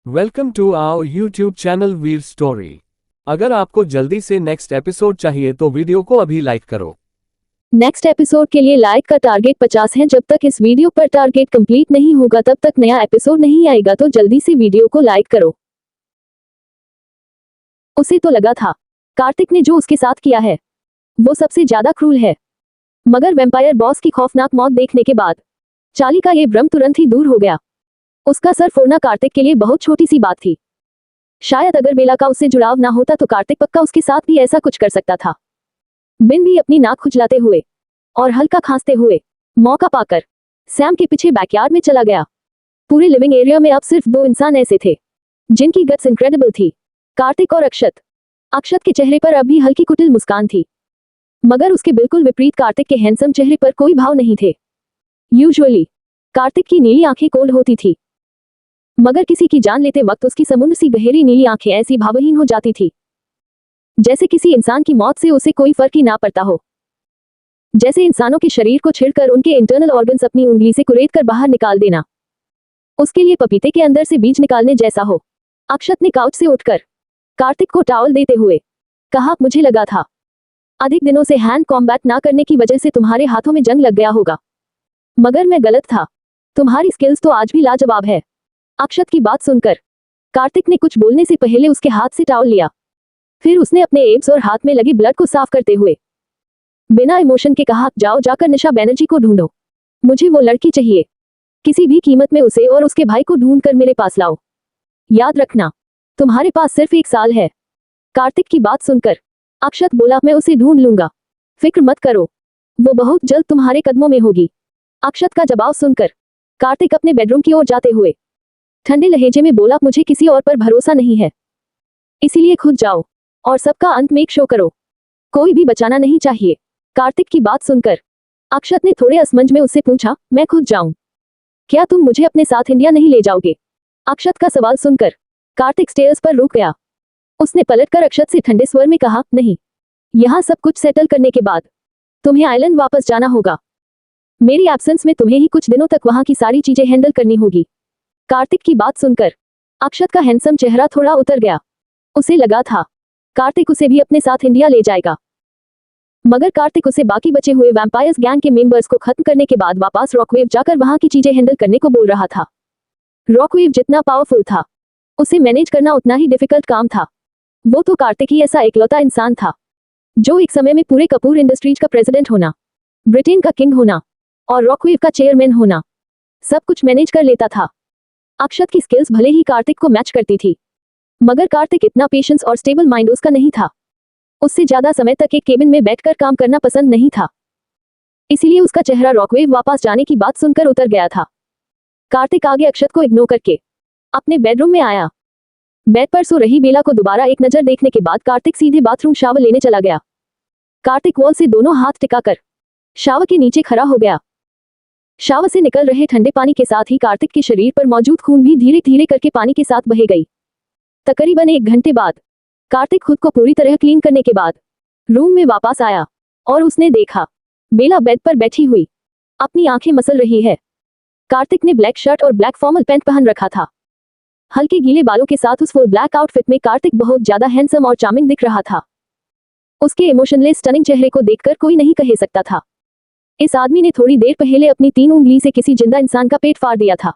Welcome to our YouTube channel Veer story. अगर आपको जल्दी से नेक्स्ट एपिसोड चाहिए तो वीडियो को अभी लाइक करो। नेक्स्ट एपिसोड के लिए लाइक का टारगेट 50 है। जब तक इस वीडियो पर टारगेट कंप्लीट नहीं होगा तब तक नया एपिसोड नहीं आएगा, तो जल्दी से वीडियो को लाइक करो। उसे तो लगा था कार्तिक ने जो उसके साथ किया है वो सबसे ज्यादा क्रूर है, मगर वैम्पायर बॉस की खौफनाक मौत देखने के बाद चार्ली का ये भ्रम तुरंत ही दूर हो गया। उसका सर फोड़ना कार्तिक के लिए बहुत छोटी सी बात थी। शायद अगर बेला का उससे जुड़ाव ना होता तो कार्तिक पक्का उसके साथ भी ऐसा कुछ कर सकता था। बिन भी अपनी नाक खुजलाते हुए और हल्का खांसते हुए मौका पाकर सैम के पीछे बैकयार्ड में चला गया। पूरे लिविंग एरिया में अब सिर्फ दो इंसान ऐसे थे जिनकी गट्स इनक्रेडिबल थी, कार्तिक और अक्षत। अक्षत के चेहरे पर अब भी हल्की कुटिल मुस्कान थी, मगर उसके बिल्कुल विपरीत कार्तिक के हैंडसम चेहरे पर कोई भाव नहीं थे। यूजुअली कार्तिक की नीली आंखें कोल्ड होती थी, मगर किसी की जान लेते वक्त उसकी समुद्र सी गहरी नीली आंखें ऐसी भावहीन हो जाती थी जैसे किसी इंसान की मौत से उसे कोई फर्क ही ना पड़ता हो। जैसे इंसानों के शरीर को छिड़कर उनके इंटरनल ऑर्गन्स अपनी उंगली से कुरेद कर बाहर निकाल देना उसके लिए पपीते के अंदर से बीज निकालने जैसा हो। अक्षत ने काउच से उठकर कार्तिक को टॉवल देते हुए कहा, मुझे लगा था अधिक दिनों से हैंड कॉम्बैट ना करने की वजह से तुम्हारे हाथों में जंग लग गया होगा, मगर मैं गलत था। तुम्हारी स्किल्स तो आज भी लाजवाब है। अक्षत की बात सुनकर कार्तिक ने कुछ बोलने से पहले उसके हाथ से टॉवल लिया, फिर उसने अपने एब्स और हाथ में लगी ब्लड को साफ करते हुए बिना इमोशन के कहा, जाओ जाकर निशा बनर्जी को ढूंढो। मुझे वो लड़की चाहिए, किसी भी कीमत में उसे और उसके भाई को ढूंढकर मेरे पास लाओ। याद रखना तुम्हारे पास सिर्फ 1 साल है। कार्तिक की बात सुनकर अक्षत बोला, मैं उसे ढूंढ लूंगा, फिक्र मत करो, वो बहुत जल्द तुम्हारे कदमों में होगी। अक्षत का जवाब सुनकर कार्तिक अपने बेडरूम की ओर जाते हुए ठंडे लहजे में बोला, मुझे किसी और पर भरोसा नहीं है, इसीलिए खुद जाओ और सबका अंत मेक शो करो, कोई भी बचाना नहीं चाहिए। कार्तिक की बात सुनकर अक्षत ने थोड़े असमंज में उससे पूछा, मैं खुद जाऊं? क्या तुम मुझे अपने साथ इंडिया नहीं ले जाओगे? अक्षत का सवाल सुनकर कार्तिक स्टेयर्स पर रुक गया। उसने पलटकर अक्षत से ठंडे स्वर में कहा, नहीं, यहाँ सब कुछ सेटल करने के बाद तुम्हें आइलैंड वापस जाना होगा। मेरी एब्सेंस में तुम्हें ही कुछ दिनों तक वहां की सारी चीजें हैंडल करनी होगी। कार्तिक की बात सुनकर अक्षत का हैंडसम चेहरा थोड़ा उतर गया। उसे लगा था कार्तिक उसे भी अपने साथ इंडिया ले जाएगा, मगर कार्तिक उसे बाकी बचे हुए वैम्पायर्स गैंग के मेंबर्स को खत्म करने के बाद वापस रॉकवेव जाकर वहां की चीजें हैंडल करने को बोल रहा था। रॉकवेव जितना पावरफुल था उसे मैनेज करना उतना ही डिफिकल्ट काम था। वो तो कार्तिक ही ऐसा इकलौता इंसान था जो एक समय में पूरे कपूर इंडस्ट्रीज का प्रेसिडेंट होना, ब्रिटेन का किंग होना और रॉकवेव का चेयरमैन होना सब कुछ मैनेज कर लेता था। अक्षत की स्किल्स भले ही कार्तिक को मैच करती थी, मगर कार्तिक इतना पेशेंस और स्टेबल माइंड उसका नहीं था। उससे ज्यादा समय तक एक केबिन में बैठकर काम करना पसंद नहीं था, इसीलिए उसका चेहरा रॉकवेव वापस जाने की बात सुनकर उतर गया था। कार्तिक आगे अक्षत को इग्नोर करके अपने बेडरूम में आया। बेड पर सो रही बेला को दोबारा एक नजर देखने के बाद कार्तिक सीधे बाथरूम शावर लेने चला गया। कार्तिक वॉल से दोनों हाथ टिकाकर शावर के नीचे खड़ा हो गया। शावर से निकल रहे ठंडे पानी के साथ ही कार्तिक के शरीर पर मौजूद खून भी धीरे धीरे करके पानी के साथ बह गई। तकरीबन 1 घंटे बाद कार्तिक खुद को पूरी तरह क्लीन करने के बाद रूम में वापस आया और उसने देखा बेला बेड पर बैठी हुई अपनी आंखें मसल रही है। कार्तिक ने ब्लैक शर्ट और ब्लैक फॉर्मल पैंट पहन रखा था। हल्के गीले बालों के साथ उस फुल ब्लैक आउटफिट में कार्तिक बहुत ज्यादा हैंडसम और चार्मिंग दिख रहा था। उसके इमोशनलेस स्टनिंग चेहरे को देखकर कोई नहीं कह सकता था इस आदमी ने थोड़ी देर पहले अपनी 3 उंगली से किसी जिंदा इंसान का पेट फाड़ दिया था।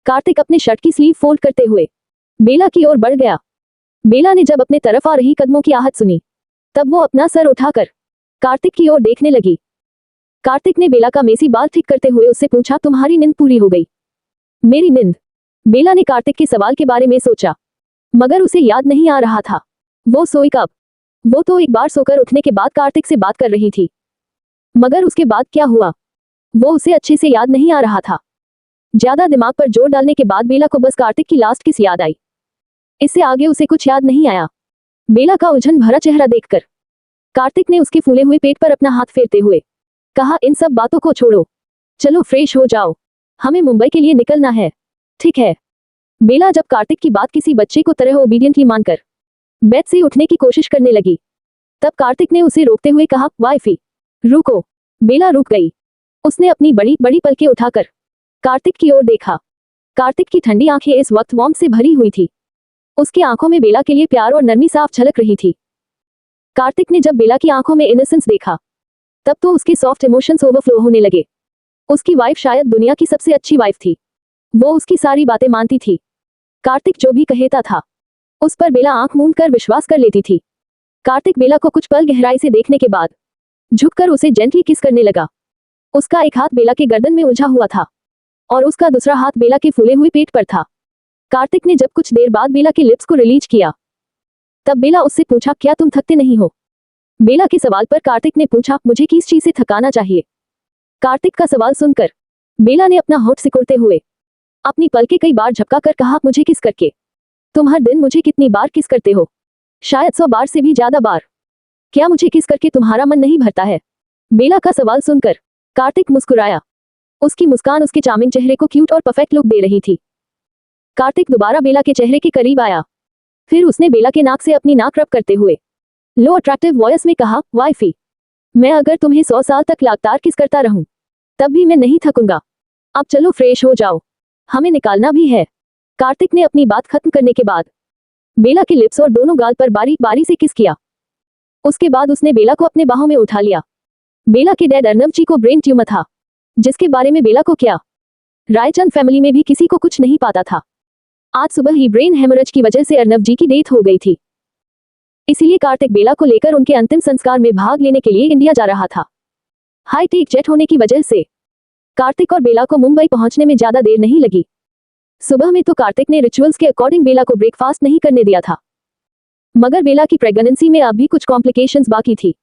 कार्तिक अपने शर्ट की स्लीव फोल्ड करते हुए बेला की ओर बढ़ गया। बेला ने जब अपने तरफ आ रही कदमों की आहट सुनी तब वो अपना सर उठाकर कार्तिक की ओर देखने लगी। कार्तिक ने बेला का मेसी बाल ठीक करते हुए उससे पूछा, तुम्हारी नींद पूरी हो गई? मेरी नींद? बेला ने कार्तिक के सवाल के बारे में सोचा, मगर उसे याद नहीं आ रहा था वो सोई कब। वो तो एक बार सोकर उठने के बाद कार्तिक से बात कर रही थी, मगर उसके बाद क्या हुआ वो उसे अच्छे से याद नहीं आ रहा था। ज्यादा दिमाग पर जोर डालने के बाद बेला को बस कार्तिक की लास्ट किस याद आई, इससे आगे उसे कुछ याद नहीं आया। बेला का उलझन भरा चेहरा देखकर कार्तिक ने उसके फूले हुए पेट पर अपना हाथ फेरते हुए कहा, इन सब बातों को छोड़ो, चलो फ्रेश हो जाओ, हमें मुंबई के लिए निकलना है। ठीक है। बेला जब कार्तिक की बात किसी बच्चे को तरह ओबीडियंटली मानकर बेड से उठने की कोशिश करने लगी तब कार्तिक ने उसे रोकते हुए कहा, वाइफी रुको। बेला रुक गई। उसने अपनी बड़ी बड़ी पलकें उठाकर कार्तिक की ओर देखा। कार्तिक की ठंडी आंखें इस वक्त वार्म से भरी हुई थी। उसकी आंखों में बेला के लिए प्यार और नरमी साफ झलक रही थी। कार्तिक ने जब बेला की आंखों में इनोसेंस देखा, तब तो उसके सॉफ्ट इमोशंस ओवरफ्लो होने लगे। उसकी वाइफ शायद दुनिया की सबसे अच्छी वाइफ थी। वो उसकी सारी बातें मानती थी। कार्तिक जो भी कहता था, उस पर बेला आंख मूंद कर विश्वास कर लेती थी। कार्तिक बेला को कुछ पल गहराई से देखने के बाद झुककर उसे जेंटली किस करने लगा। उसका एक हाथ बेला के गर्दन में उलझा हुआ था और उसका दूसरा हाथ बेला के फूले हुए पेट पर था। कार्तिक ने जब कुछ देर बाद बेला के लिप्स को रिलीज किया, तब बेला उससे पूछा, क्या तुम थकते नहीं हो? बेला के सवाल पर कार्तिक ने पूछा, मुझे किस चीज से थकाना चाहिए? कार्तिक का सवाल सुनकर बेला ने अपना होठ सिकुड़ते हुए अपनी पलकें कई बार झपका कर कहा, मुझे किस करके? तुम हर दिन मुझे कितनी बार किस करते हो? शायद 100 बार से भी ज्यादा बार। क्या मुझे किस करके तुम्हारा मन नहीं भरता है? बेला का सवाल सुनकर कार्तिक मुस्कुराया। उसकी मुस्कान उसके चार्मिंग चेहरे को क्यूट और परफेक्ट लुक दे रही थी। कार्तिक दोबारा बेला के चेहरे के करीब आया। फिर उसने बेला के नाक से अपनी नाक रब करते हुए लो अट्रैक्टिव वॉइस में कहा, वाइफी, मैं अगर तुम्हें 100 साल तक लगातार किस करता रहूं, तब भी मैं नहीं थकूंगा। अब चलो फ्रेश हो जाओ, हमें निकालना भी है। कार्तिक ने अपनी बात खत्म करने के बाद बेला के लिप्स और दोनों गाल पर बारी बारी से किस किया। उसके बाद उसने बेला को अपने बाहों में उठा लिया। बेला के डैड अर्नब जी को ब्रेन ट्यूमर था, जिसके बारे में बेला को क्या रायचंद फैमिली में भी किसी को कुछ नहीं पाता था। आज सुबह ही ब्रेन हेमरेज की वजह से अर्नब जी की डेथ हो गई थी। इसीलिए कार्तिक बेला को लेकर उनके अंतिम संस्कार में भाग लेने के लिए इंडिया जा रहा था। हाईटेक जेट होने की वजह से कार्तिक और बेला को मुंबई पहुंचने में ज्यादा देर नहीं लगी। सुबह में तो कार्तिक ने रिचुअल्स के अकॉर्डिंग बेला को ब्रेकफास्ट नहीं करने दिया था, मगर बेला की प्रेगनेंसी में अभी कुछ कॉम्प्लिकेशंस बाकी थी।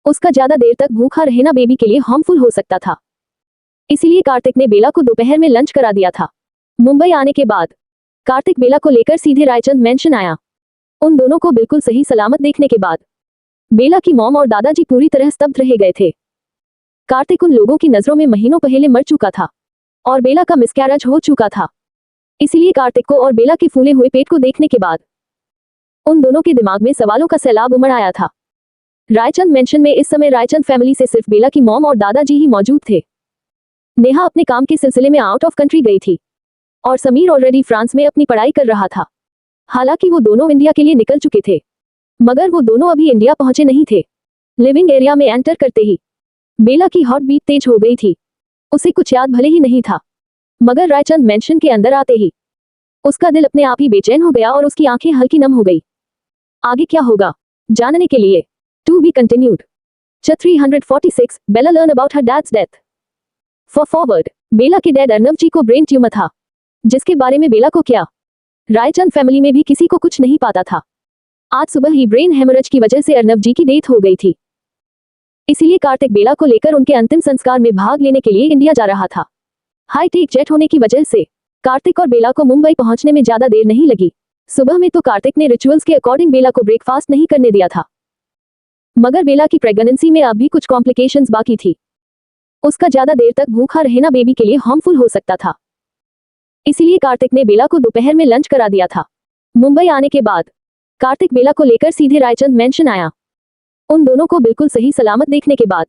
उसका ज्यादा देर तक भूखा रहना बेबी के लिए हार्मफुल हो सकता था। इसीलिए कार्तिक ने बेला को दोपहर में लंच करा दिया था। मुंबई आने के बाद कार्तिक बेला को लेकर सीधे रायचंद मेंशन आया। उन दोनों को बिल्कुल सही सलामत देखने के बाद बेला की मॉम और दादाजी पूरी तरह स्तब्ध रह गए थे। कार्तिक उन लोगों की नजरों में महीनों पहले मर चुका था और बेला का मिसकैरेज हो चुका था। इसीलिए कार्तिक को और बेला के फूले हुए पेट को देखने के बाद उन दोनों के दिमाग में सवालों का सैलाब उमड़ आया था। रायचंद मेंशन में इस समय रायचंद फैमिली से सिर्फ बेला की मॉम और दादाजी ही मौजूद थे। नेहा अपने काम के सिलसिले में आउट ऑफ कंट्री गई थी और समीर ऑलरेडी फ्रांस में अपनी पढ़ाई कर रहा था। हालांकि वो दोनों इंडिया के लिए निकल चुके थे, मगर वो दोनों अभी इंडिया पहुंचे नहीं थे। लिविंग एरिया में एंटर करते ही बेला की हार्ट बीट तेज हो गई थी। उसे कुछ याद भले ही नहीं था, मगर रायचंद मेंशन के अंदर आते ही उसका दिल अपने आप ही बेचैन हो गया और उसकी आंखें हल्की नम हो गई। आगे क्या होगा जानने के लिए to be continued. Chapter 346 Bela learn about her dad's death. Forward, Bela के डैड अर्नब जी को ब्रेन ट्यूमर था, जिसके बारे में बेला को क्या रायचंद फैमिली में भी किसी को कुछ नहीं पाता था। आज सुबह ही ब्रेन हेमरेज की वजह से अर्नब जी की डेथ हो गई थी। इसीलिए कार्तिक बेला को लेकर उनके अंतिम संस्कार में भाग लेने के लिए इंडिया जा रहा था। हाईटेक जेट होने की वजह से कार्तिक और बेला को मुंबई पहुंचने में ज्यादा देर नहीं लगी। सुबह में तो कार्तिक ने रिचुअल्स के अकॉर्डिंग बेला को ब्रेकफास्ट नहीं करने दिया था, मगर बेला की प्रेगनेंसी में अभी कुछ कॉम्प्लिकेशंस बाकी थी। उसका ज्यादा देर तक भूखा रहना बेबी के लिए हार्मफुल हो सकता था। इसीलिए कार्तिक ने बेला को दोपहर में लंच करा दिया था। मुंबई आने के बाद कार्तिक बेला को लेकर सीधे रायचंद मेंशन आया। उन दोनों को बिल्कुल सही सलामत देखने के बाद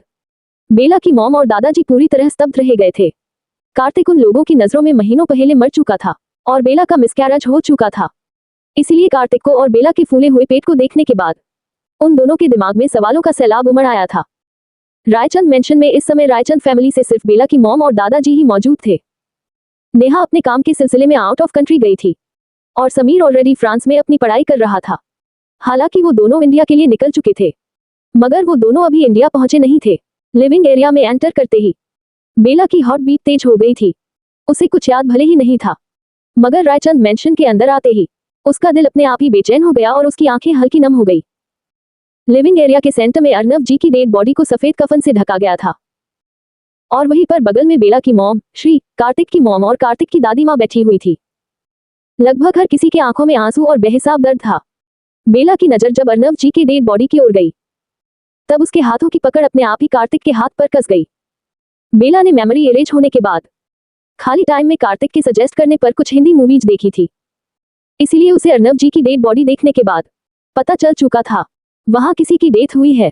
बेला की मॉम और दादाजी पूरी तरह स्तब्ध रह गए थे। कार्तिक उन लोगों की नजरों में महीनों पहले मर चुका था और बेला का मिसकैरेज हो चुका था। इसीलिए कार्तिक को और बेला के फूले हुए पेट को देखने के बाद उन दोनों के दिमाग में सवालों का सैलाब उमड़ आया था। रायचंद मेंशन में इस समय रायचंद फैमिली से सिर्फ बेला की मॉम और दादाजी ही मौजूद थे। नेहा अपने काम के सिलसिले में आउट ऑफ कंट्री गई थी और समीर ऑलरेडी फ्रांस में अपनी पढ़ाई कर रहा था। हालांकि वो दोनों इंडिया के लिए निकल चुके थे, मगर वो दोनों अभी इंडिया पहुंचे नहीं थे। लिविंग एरिया में एंटर करते ही बेला की हार्ट बीट तेज हो गई थी। उसे कुछ याद भले ही नहीं था, मगर रायचंद मेंशन के अंदर आते ही उसका दिल अपने आप ही बेचैन हो गया और उसकी आंखें हल्की नम हो गई। लिविंग एरिया के सेंटर में अर्नब जी की डेड बॉडी को सफेद कफन से ढका गया था और वहीं पर बगल में बेला की मॉम श्री, कार्तिक की मॉम और कार्तिक की दादी माँ बैठी हुई थी। लगभग हर किसी के आंखों में आंसू और बेहिसाब दर्द था। बेला की नजर जब अर्नब जी की डेड बॉडी की ओर गई, तब उसके हाथों की पकड़ अपने आप ही कार्तिक के हाथ पर कस गई। बेला ने मेमोरी एरेज होने के बाद खाली टाइम में कार्तिक के सजेस्ट करने पर कुछ हिंदी मूवीज देखी थी। इसीलिए उसे अर्नब जी की डेड बॉडी देखने के बाद पता चल चुका था वहां किसी की डेथ हुई है।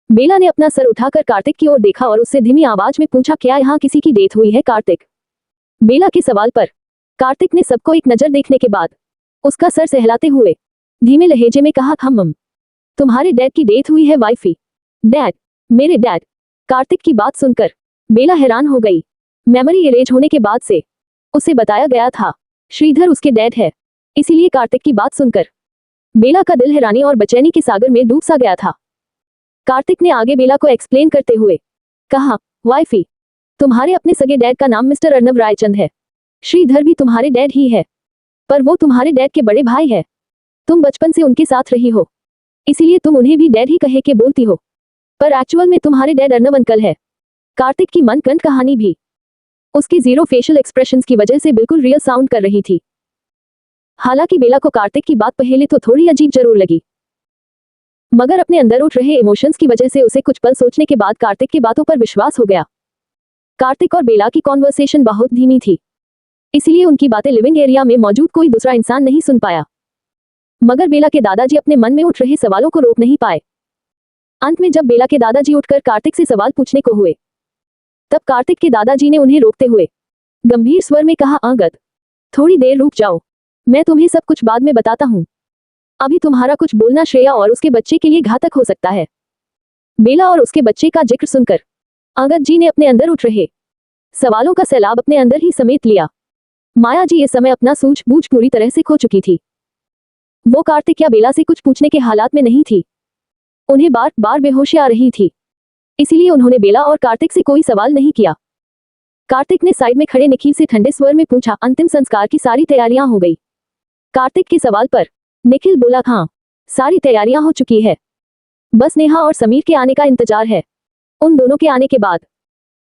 बेला ने अपना सर उठाकर कार्तिक की ओर देखा और उससे धीमी आवाज में पूछा, क्या यहाँ किसी की डेथ हुई है कार्तिक? बेला के सवाल पर कार्तिक ने सबको एक नजर देखने के बाद उसका सर सहलाते हुए धीमे लहजे में कहा, मम, तुम्हारे डैड की डेथ हुई है वाइफी। डैड? मेरे डैड? कार्तिक की बात सुनकर बेला हैरान हो गई। मेमोरी इरेज होने के बाद से उसे बताया गया था श्रीधर उसके डैड है। इसीलिए कार्तिक की बात सुनकर बेला का दिल हैरानी और बेचैनी के सागर में डूब सा गया था। कार्तिक ने आगे बेला को एक्सप्लेन करते हुए कहा, वाइफी, तुम्हारे अपने सगे डैड का नाम मिस्टर अर्नब रायचंद है। श्रीधर भी तुम्हारे डैड ही है, पर वो तुम्हारे डैड के बड़े भाई है। तुम बचपन से उनके साथ रही हो, इसीलिए तुम उन्हें भी डैड ही कहे के बोलती हो, पर एक्चुअल में तुम्हारे डैड अर्नब अंकल है। कार्तिक की मनगढ़ंत कहानी भी उसके जीरो फेशियल एक्सप्रेशंस की वजह से बिल्कुल रियल साउंड कर रही थी। हालांकि बेला को कार्तिक की बात पहले तो थोड़ी अजीब जरूर लगी, मगर अपने अंदर उठ रहे इमोशंस की वजह से उसे कुछ पल सोचने के बाद कार्तिक की बातों पर विश्वास हो गया। कार्तिक और बेला की कॉन्वर्सेशन बहुत धीमी थी, इसलिए उनकी बातें लिविंग एरिया में मौजूद कोई दूसरा इंसान नहीं सुन पाया। मगर बेला के दादाजी अपने मन में उठ रहे सवालों को रोक नहीं पाए। अंत में जब बेला के दादाजी उठकर कार्तिक से सवाल पूछने को हुए, तब कार्तिक के दादाजी ने उन्हें रोकते हुए गंभीर स्वर में कहा, अंगद, थोड़ी देर रुक जाओ, मैं तुम्हें सब कुछ बाद में बताता हूँ। अभी तुम्हारा कुछ बोलना श्रेया और उसके बच्चे के लिए घातक हो सकता है। बेला और उसके बच्चे का जिक्र सुनकर अंगद जी ने अपने अंदर उठ रहे सवालों का सैलाब अपने अंदर ही समेट लिया। माया जी इस समय अपना सूझबूझ पूरी तरह से खो चुकी थी। वो कार्तिक या बेला से कुछ पूछने के हालात में नहीं थी। उन्हें बार बार बेहोशी आ रही थी, इसीलिए उन्होंने बेला और कार्तिक से कोई सवाल नहीं किया। कार्तिक ने साइड में खड़े निखिल से ठंडे स्वर में पूछा, अंतिम संस्कार की सारी तैयारियां हो गई? कार्तिक के सवाल पर निखिल बोला, हाँ, सारी तैयारियां हो चुकी है, बस नेहा और समीर के आने का इंतजार है। उन दोनों के आने के बाद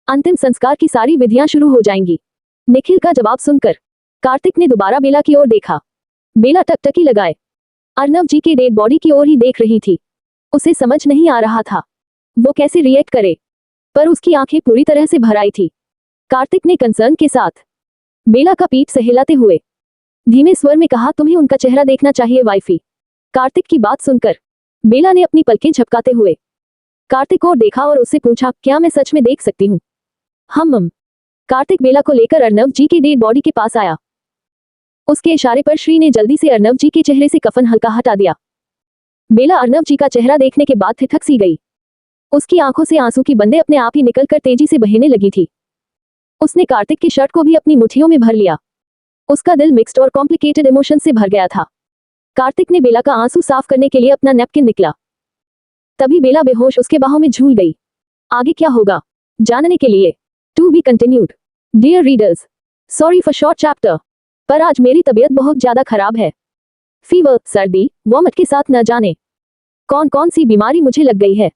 अंतिम संस्कार की सारी विधियां शुरू हो जाएंगी। निखिल का जवाब सुनकर कार्तिक ने दोबारा बेला की ओर देखा। बेला टकटकी लगाए अर्नब जी के डेड बॉडी की ओर ही देख रही थी। उसे समझ नहीं आ रहा था वो कैसे रिएक्ट करे, पर उसकी आंखें पूरी तरह से भर आई थी। कार्तिक ने कंसर्न के साथ बेला का पीठ सहलाते हुए धीमे स्वर में कहा, तुम्हें उनका चेहरा देखना चाहिए वाइफी। कार्तिक की बात सुनकर बेला ने अपनी पलकें झपकाते हुए कार्तिक को देखा और उससे पूछा, क्या मैं सच में देख सकती हूँ? हम। कार्तिक बेला को लेकर अर्नब जी की डेड बॉडी के पास आया। उसके इशारे पर श्री ने जल्दी से अर्नब जी के चेहरे से कफन हल्का हटा दिया। बेला अर्नब जी का चेहरा देखने के बाद ठिठक सी गई। उसकी आंखों से आंसू की बंदें अपने आप ही निकलकर तेजी से बहने लगी थी। उसने कार्तिक की शर्ट को भी अपनी मुट्ठियों में भर लिया। उसका दिल मिक्स्ड और कॉम्प्लिकेटेड इमोशन से भर गया था। कार्तिक ने बेला का आंसू साफ करने के लिए अपना नैपकिन निकला। तभी बेला बेहोश उसके बाहों में झूल गई। आगे क्या होगा जानने के लिए to be continued. Dear readers, sorry for short chapter, पर आज मेरी तबीयत बहुत ज्यादा खराब है। फीवर, सर्दी, वॉमिट के साथ न जाने कौन कौन सी बीमारी मुझे लग गई है।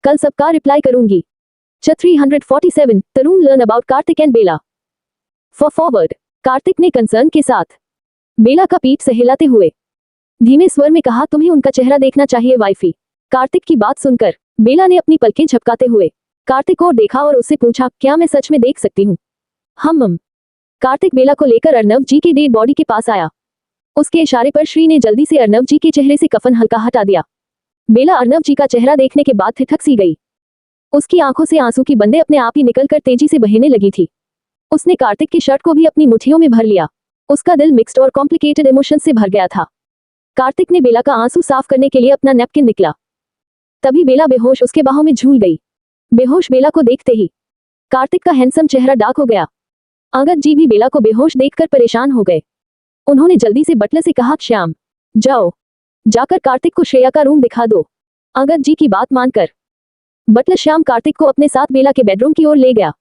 कल सबका रिप्लाई करूंगी। 347 Tarun learn about Kartik and Bela. For forward. Kartik ने कंसर्न के साथ बेला का पीठ सहलाते हुए धीमे स्वर में कहा, तुम्हें उनका चेहरा देखना चाहिए वाइफी। कार्तिक की बात सुनकर बेला ने अपनी पलकें झपकाते हुए कार्तिक को देखा और उससे पूछा, क्या मैं सच में देख सकती हूँ? हम। कार्तिक बेला को लेकर अर्नब जी की डेड बॉडी के पास आया। उसके इशारे पर श्री ने जल्दी से अर्नब जी के चेहरे से कफन हल्का हटा दिया। बेला अर्नब जी का चेहरा देखने के बाद ठिठक सी गई। उसकी आंखों से आंसू की बंदें अपने आप ही निकलकर तेजी से बहने लगी थी। उसने कार्तिक की शर्ट को भी अपनी मुट्ठियों में भर लिया। उसका दिल मिक्स्ड और कॉम्प्लिकेटेड इमोशन से भर गया था। कार्तिक ने बेला का आंसू साफ करने के लिए अपना नैपकिन निकला। तभी बेला बेहोश उसके बाहों में झूल गई। बेहोश बेला को देखते ही कार्तिक का हैंडसम चेहरा डार्क हो गया। अंगद जी भी बेला को बेहोश देखकर परेशान हो गए। उन्होंने जल्दी से बटलर से कहा, श्याम, जाओ, जाकर कार्तिक को श्रेया का रूम दिखा दो। अंगद जी की बात मानकर बटलर श्याम कार्तिक को अपने साथ बेला के बेडरूम की ओर ले गया।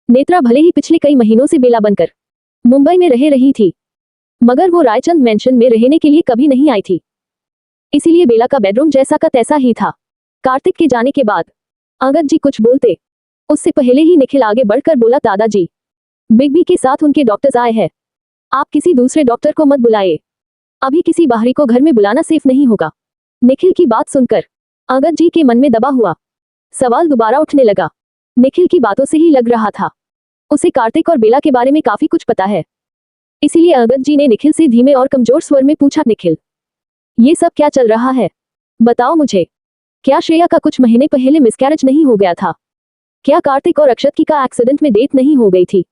नेत्रा भले ही पिछले कई महीनों से बेला बनकर मुंबई में रह रही थी, मगर वो रायचंद मेंशन में रहने के लिए कभी नहीं आई थी, इसीलिए बेला का बेडरूम जैसा का तैसा ही था। कार्तिक के जाने के बाद अंगद जी कुछ बोलते उससे पहले ही निखिल आगे बढ़कर बोला, दादाजी, बिग बी के साथ उनके डॉक्टर्स आए हैं, आप किसी दूसरे डॉक्टर को मत बुलाइए। अभी किसी बाहरी को घर में बुलाना सेफ नहीं होगा। निखिल की बात सुनकर अंगद जी के मन में दबा हुआ सवाल दोबारा उठने लगा। निखिल की बातों से ही लग रहा था उसे कार्तिक और बेला के बारे में काफी कुछ पता है। इसीलिए अंगद जी ने निखिल से धीमे और कमजोर स्वर में पूछा, निखिल, ये सब क्या चल रहा है? बताओ मुझे, क्या श्रेया का कुछ महीने पहले मिसकैरेज नहीं हो गया था? क्या कार्तिक और अक्षत की का एक्सीडेंट में डेथ नहीं हो गई थी?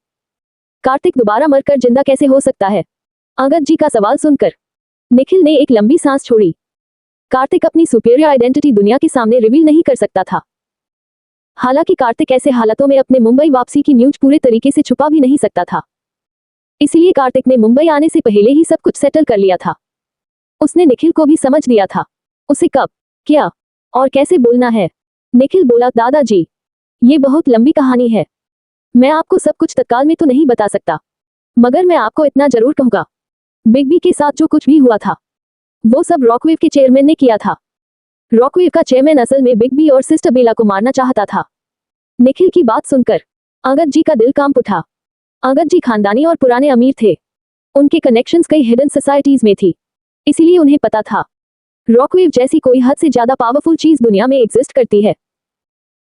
कार्तिक दोबारा मरकर जिंदा कैसे हो सकता है? अंगद जी का सवाल सुनकर निखिल ने एक लंबी सांस छोड़ी। कार्तिक अपनी सुपीरियर आइडेंटिटी दुनिया के सामने रिवील नहीं कर सकता था। हालांकि कार्तिक ऐसे हालातों में अपने मुंबई वापसी की न्यूज पूरे तरीके से छुपा भी नहीं सकता था। इसलिए कार्तिक ने मुंबई आने से पहले ही सब कुछ सेटल कर लिया था। उसने निखिल को भी समझ दिया था उसे कब, क्या और कैसे बोलना है। निखिल बोला, दादाजी, ये बहुत लंबी कहानी है। मैं आपको सब कुछ तत्काल में तो नहीं बता सकता, मगर मैं आपको इतना जरूर कहूंगा। बिग बी के साथ जो कुछ भी हुआ था वो सब रॉकवेव के चेयरमैन ने किया था। रॉकवेव का चेयरमैन असल में बिग बी और सिस्टर बेला को मारना चाहता था। निखिल की बात सुनकर अंगद जी का दिल कांप उठा। अंगद जी खानदानी और पुराने अमीर थे। उनके कनेक्शंस कई हिडन सोसाइटीज में थी, इसीलिए उन्हें पता था रॉकवेव जैसी कोई हद से ज्यादा पावरफुल चीज दुनिया में एग्जिस्ट करती है।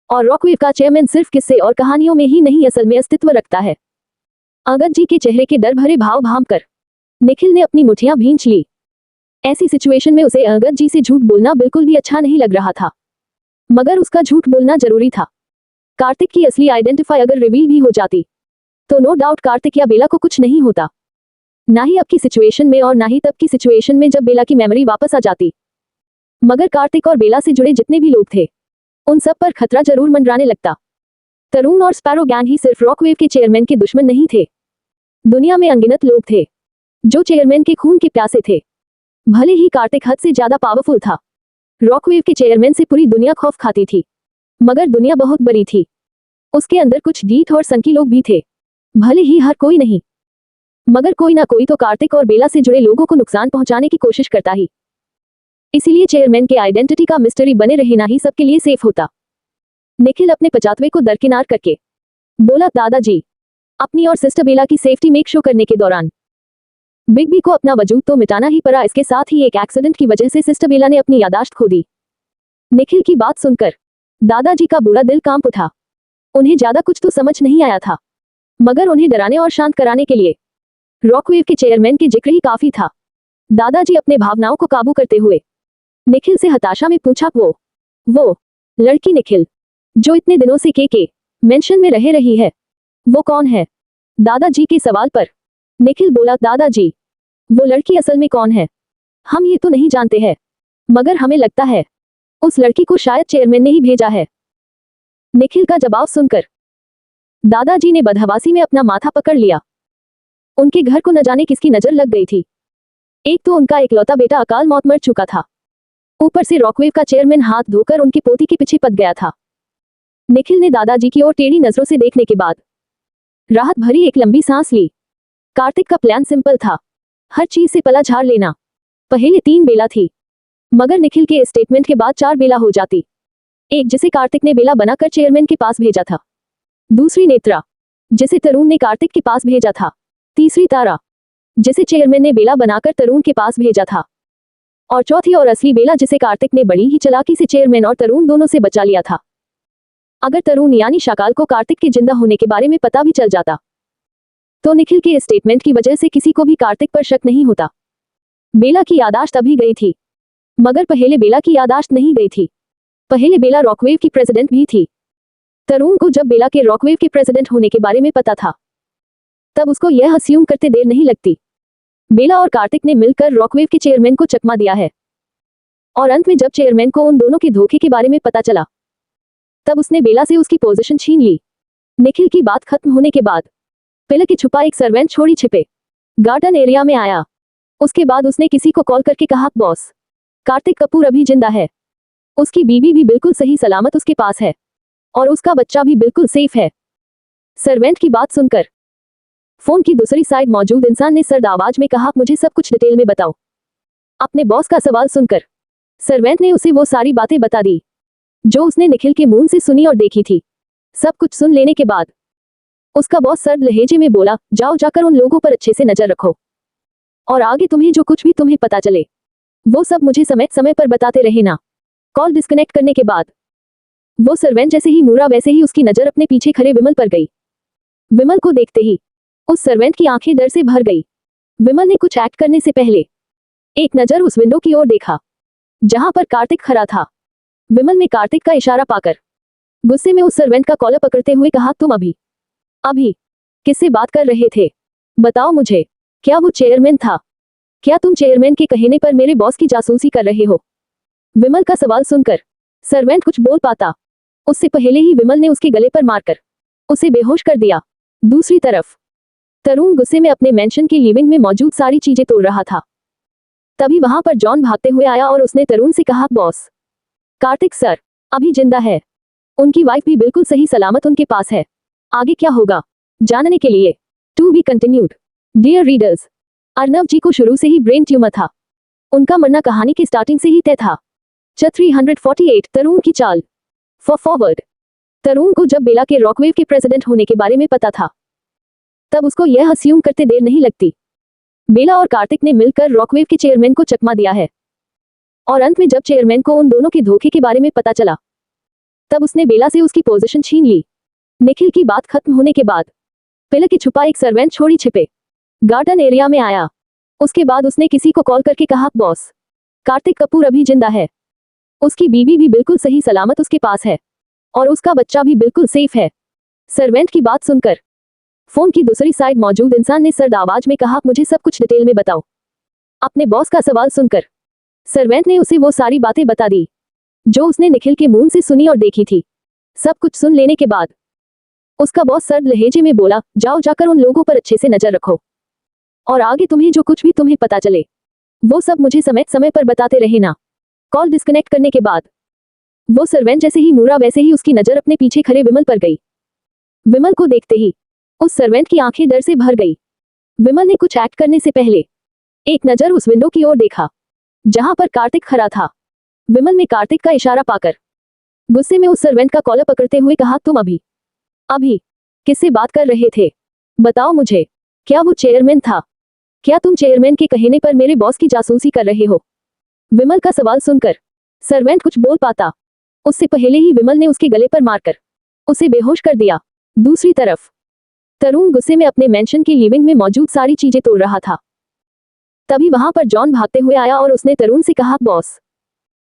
और रॉकवेव का चेयरमैन सिर्फ किस्से और कहानियों में ही नहीं असल में अस्तित्व रखता है। अंगद जी के चेहरे के डर भरे भाव भांपकर निखिल ने अपनी मुठियां भींच ली। ऐसी सिचुएशन में उसे अंगद जी से झूठ बोलना बिल्कुल भी अच्छा नहीं लग रहा था, मगर उसका झूठ बोलना जरूरी था। कार्तिक की असली आइडेंटिफाई अगर रिवील भी हो जाती तो नो डाउट कार्तिक या बेला को कुछ नहीं होता। ना ही अब की सिचुएशन में और ना ही तब की सिचुएशन में जब बेला की मेमोरी वापस आ जाती। मगर कार्तिक और बेला से जुड़े जितने भी लोग थे उन सब पर खतरा जरूर मंडराने लगता। तरुण और स्पैरो गैंग ही सिर्फ रॉकवेव के चेयरमैन के दुश्मन नहीं थे। दुनिया में अनगिनत लोग थे जो चेयरमैन के खून के प्यासे थे। भले ही कार्तिक हद से ज्यादा पावरफुल था, रॉकवेव के चेयरमैन से पूरी दुनिया खौफ खाती थी, मगर दुनिया बहुत बड़ी थी। उसके अंदर कुछ ढीठ और संकी लोग भी थे। भले ही हर कोई नहीं, मगर कोई ना कोई तो कार्तिक और बेला से जुड़े लोगों को नुकसान पहुंचाने की कोशिश करता ही। इसीलिए चेयरमैन के आइडेंटिटी का मिस्ट्री बने रहना ही सबके लिए सेफ होता। निखिल अपने पचातवे को दरकिनार करके बोला, दादाजी, अपनी और सिस्टर बेला की सेफ्टी मेक श्योर करने के दौरान बिग बी को अपना वजूद तो मिटाना ही पड़ा। इसके साथ ही एक एक्सीडेंट की वजह से सिस्टर बेला ने अपनी यादाश्त खो दी। निखिल की बात सुनकर दादाजी का बुरा दिल कांप उठा। उन्हें ज्यादा कुछ तो समझ नहीं आया था, मगर उन्हें डराने और शांत कराने के लिए रॉकवेव के चेयरमैन के जिक्र ही काफी था। दादाजी अपने भावनाओं को काबू करते हुए निखिल से हताशा में पूछा, वो लड़की निखिल जो इतने दिनों से के मेंशन में रह रही है, वो कौन है? दादाजी के सवाल पर निखिल बोला, दादाजी, वो लड़की असल में कौन है हम ये तो नहीं जानते हैं, मगर हमें लगता है उस लड़की को शायद चेयरमैन ने ही भेजा है। निखिल का जवाब सुनकर दादाजी ने बदहवासी में अपना माथा पकड़ लिया। उनके घर को न जाने किसकी नजर लग गई थी। एक तो उनका इकलौता बेटा अकाल मौत मर चुका था, ऊपर से रॉकवेव का चेयरमैन हाथ धोकर उनकी पोती के पीछे पड़ गया था। निखिल ने दादाजी की ओर टेढ़ी नजरों से देखने के बाद राहत भरी एक लंबी सांस ली। कार्तिक का प्लान सिंपल था, हर चीज से पला झाड़ लेना। पहले 3 बेला थी, मगर निखिल के स्टेटमेंट के बाद 4 बेला हो जाती। एक जिसे कार्तिक ने बेला बनाकर चेयरमैन के पास भेजा था, दूसरी नेत्रा जिसे तरुण ने कार्तिक के पास भेजा था, तीसरी तारा जिसे चेयरमैन ने बेला बनाकर तरुण के पास भेजा था, और चौथी और असली बेला जिसे कार्तिक ने बड़ी ही चालाकी से चेयरमैन और तरुण दोनों से बचा लिया था। अगर तरुण यानी शाकाल को कार्तिक के जिंदा होने के बारे में पता भी चल जाता तो निखिल के स्टेटमेंट की वजह से किसी को भी कार्तिक पर शक नहीं होता। बेला की यादाश्त अभी गई थी, मगर पहले बेला की यादाश्त नहीं गई थी। पहले बेला रॉकवेव की प्रेसिडेंट भी थी। तरुण को जब बेला के रॉकवेव के प्रेसिडेंट होने के बारे में पता था तब उसको यह अस्यूम करते देर नहीं लगती, बेला और कार्तिक ने मिलकर रॉकवेव के चेयरमैन को चकमा दिया है। और अंत में जब चेयरमैन को उन दोनों के धोखे के बारे में पता चला तब उसने बेला से उसकी पोजीशन छीन ली। निखिल की बात खत्म होने के बाद पिलर के छुपा एक सर्वेंट छोड़ी छिपे गार्डन एरिया में आया। उसके बाद उसने किसी को कॉल करके कहा, बॉस, कार्तिक कपूर अभी जिंदा है, उसकी बीवी भी बिल्कुल सही सलामत उसके पास है और उसका बच्चा भी बिल्कुल सेफ है। सर्वेंट की बात सुनकर फोन की दूसरी साइड मौजूद इंसान ने सर्द आवाज में कहा, मुझे सब कुछ डिटेल में बताओ। अपने बॉस का सवाल सुनकर सर्वेंट ने उसे वो सारी बातें बता दी जो उसने निखिल के मुंह से सुनी और देखी थी। सब कुछ सुन लेने के बाद उसका बॉस सर्द लहजे में बोला, जाओ जाकर उन लोगों पर अच्छे से नजर रखो और आगे तुम्हें जो कुछ भी तुम्हें पता चले वो सब मुझे समय समय पर बताते रहे ना। कॉल डिस्कनेक्ट करने के बाद वो सर्वेंट जैसे ही मुड़ा वैसे ही उसकी नजर अपने पीछे खड़े विमल पर गई। विमल को देखते ही उस सर्वेंट की आंखें डर से भर गई। विमल ने कुछ एक्ट करने से पहले एक नजर उस विंडो की ओर देखा जहां पर कार्तिक खड़ा था। विमल ने कार्तिक का इशारा पाकर गुस्से में उस सर्वेंट का कॉलर पकड़ते हुए कहा, तुम अभी किससे बात कर रहे थे? बताओ मुझे। क्या वो चेयरमैन था? क्या तुम चेयरमैन के कहने पर मेरे बॉस की जासूसी कर रहे हो? विमल का सवाल सुनकर सर्वेंट कुछ बोल पाता उससे पहले ही विमल ने उसके गले पर मारकर उसे बेहोश कर दिया। दूसरी तरफ तरुण गुस्से में अपने मेंशन की लिविंग में मौजूद सारी चीजें तोड़ रहा था। तभी वहां पर जॉन भागते हुए आया और उसने तरुण से कहा, बॉस, कार्तिक सर अभी जिंदा है। उनकी वाइफ भी बिल्कुल सही सलामत उनके पास है। आगे क्या होगा जानने के लिए to be continued. Dear readers, Arnav ji को शुरू से ही ब्रेन ट्यूमर था। उनका मरना कहानी की स्टार्टिंग से ही तय था। 348 तरुण की चाल। फॉरवर्ड। तरुण को जब बेला के रॉकवेव के प्रेसिडेंट होने के बारे में पता था तब उसको यह अस्यूम करते देर नहीं लगती। बेला और कार्तिक ने मिलकर रॉकवेव के चेयरमैन को चकमा दिया है और अंत में जब चेयरमैन को उन दोनों के धोखे के बारे में पता चला तब उसने बेला से उसकी पोजीशन छीन ली। निखिल की बात खत्म होने के बाद बेला के छुपा एक सर्वेंट छोड़ी छिपे गार्डन एरिया में आया। उसके बाद उसने किसी को कॉल करके कहा, बॉस, कार्तिक कपूर अभी जिंदा है। उसकी बीवी भी बिल्कुल सही सलामत उसके पास है और उसका बच्चा भी बिल्कुल सेफ है। सर्वेंट की बात सुनकर फोन की दूसरी साइड मौजूद इंसान ने सर्द आवाज में कहा, मुझे सब कुछ डिटेल में बताओ। अपने बॉस का सवाल सुनकर सर्वेंट ने उसे वो सारी बातें बता दी जो उसने निखिल के मुंह से सुनी और देखी थी। सब कुछ सुन लेने के बाद उसका बॉस सर्द लहजे में बोला, जाओ जाकर उन लोगों पर अच्छे से नजर रखो और आगे तुम्हें जो कुछ भी तुम्हें पता चले वो सब मुझे समय समय पर बताते रहना। कॉल डिस्कनेक्ट करने के बाद वो सर्वेंट जैसे ही मुड़ा वैसे ही उसकी नजर अपने पीछे खड़े विमल पर गई। विमल को देखते ही उस सर्वेंट की आंखें डर से भर गई। विमल ने कुछ एक्ट करने से पहले एक नजर उस विंडो की ओर देखा जहां पर कार्तिक खड़ा था। विमल ने कार्तिक का इशारा पाकर गुस्से में उस सर्वेंट का कॉलर पकड़ते हुए कहा, तुम अभी किससे बात कर रहे थे? बताओ मुझे। क्या वो चेयरमैन था? क्या तुम चेयरमैन के कहने पर मेरे बॉस की जासूसी कर रहे हो? विमल का सवाल सुनकर सर्वेंट कुछ बोल पाता उससे पहले ही विमल ने उसके गले पर मारकर उसे बेहोश कर दिया। दूसरी तरफ तरुण गुस्से में अपने मेंशन की लिविंग में मौजूद सारी चीजें तोड़ रहा था। तभी वहां पर जॉन भागते हुए आया और उसने तरुण से कहा, बॉस,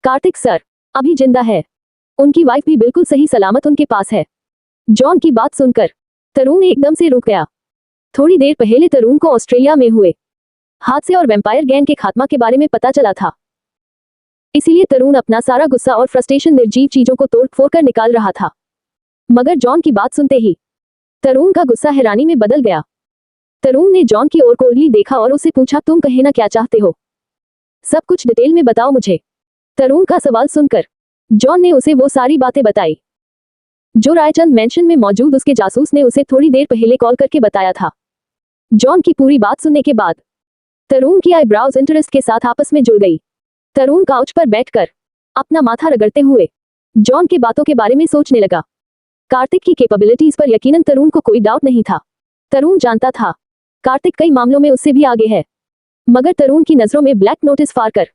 कार्तिक सर अभी जिंदा है। उनकी वाइफ भी बिल्कुल सही सलामत उनके पास है। जॉन की बात सुनकर तरुण एकदम से रुक गया। थोड़ी देर पहले तरुण को ऑस्ट्रेलिया में हुए हादसे और वैम्पायर गैंग के खात्मा के बारे में पता चला था। इसीलिए तरुण अपना सारा गुस्सा और फ्रस्ट्रेशन निर्जीव चीजों को तोड़ फोड़ कर निकाल रहा था। मगर जॉन की बात सुनते ही तरुण का गुस्सा हैरानी में बदल गया। तरुण ने जॉन की ओर कोरली देखा और उससे पूछा, तुम कहना क्या चाहते हो? सब कुछ डिटेल में बताओ मुझे। तरुण का सवाल सुनकर जॉन ने उसे वो सारी बातें बताई जो रायचंद मेंशन में मौजूद उसके जासूस ने उसे थोड़ी देर पहले कॉल करके बताया था। जॉन की पूरी बात सुनने के बाद तरुण की आईब्राउज इंटरेस्ट के साथ आपस में जुड़ गई। तरुण काउच पर बैठकर अपना माथा रगड़ते हुए जॉन की बातों के बारे में सोचने लगा। कार्तिक की कैपेबिलिटीज पर यकीनन तरुण को कोई डाउट नहीं था। तरुण जानता था कार्तिक कई मामलों में उससे भी आगे है। मगर तरुण की नजरों में ब्लैक नोटिस फाड़ कर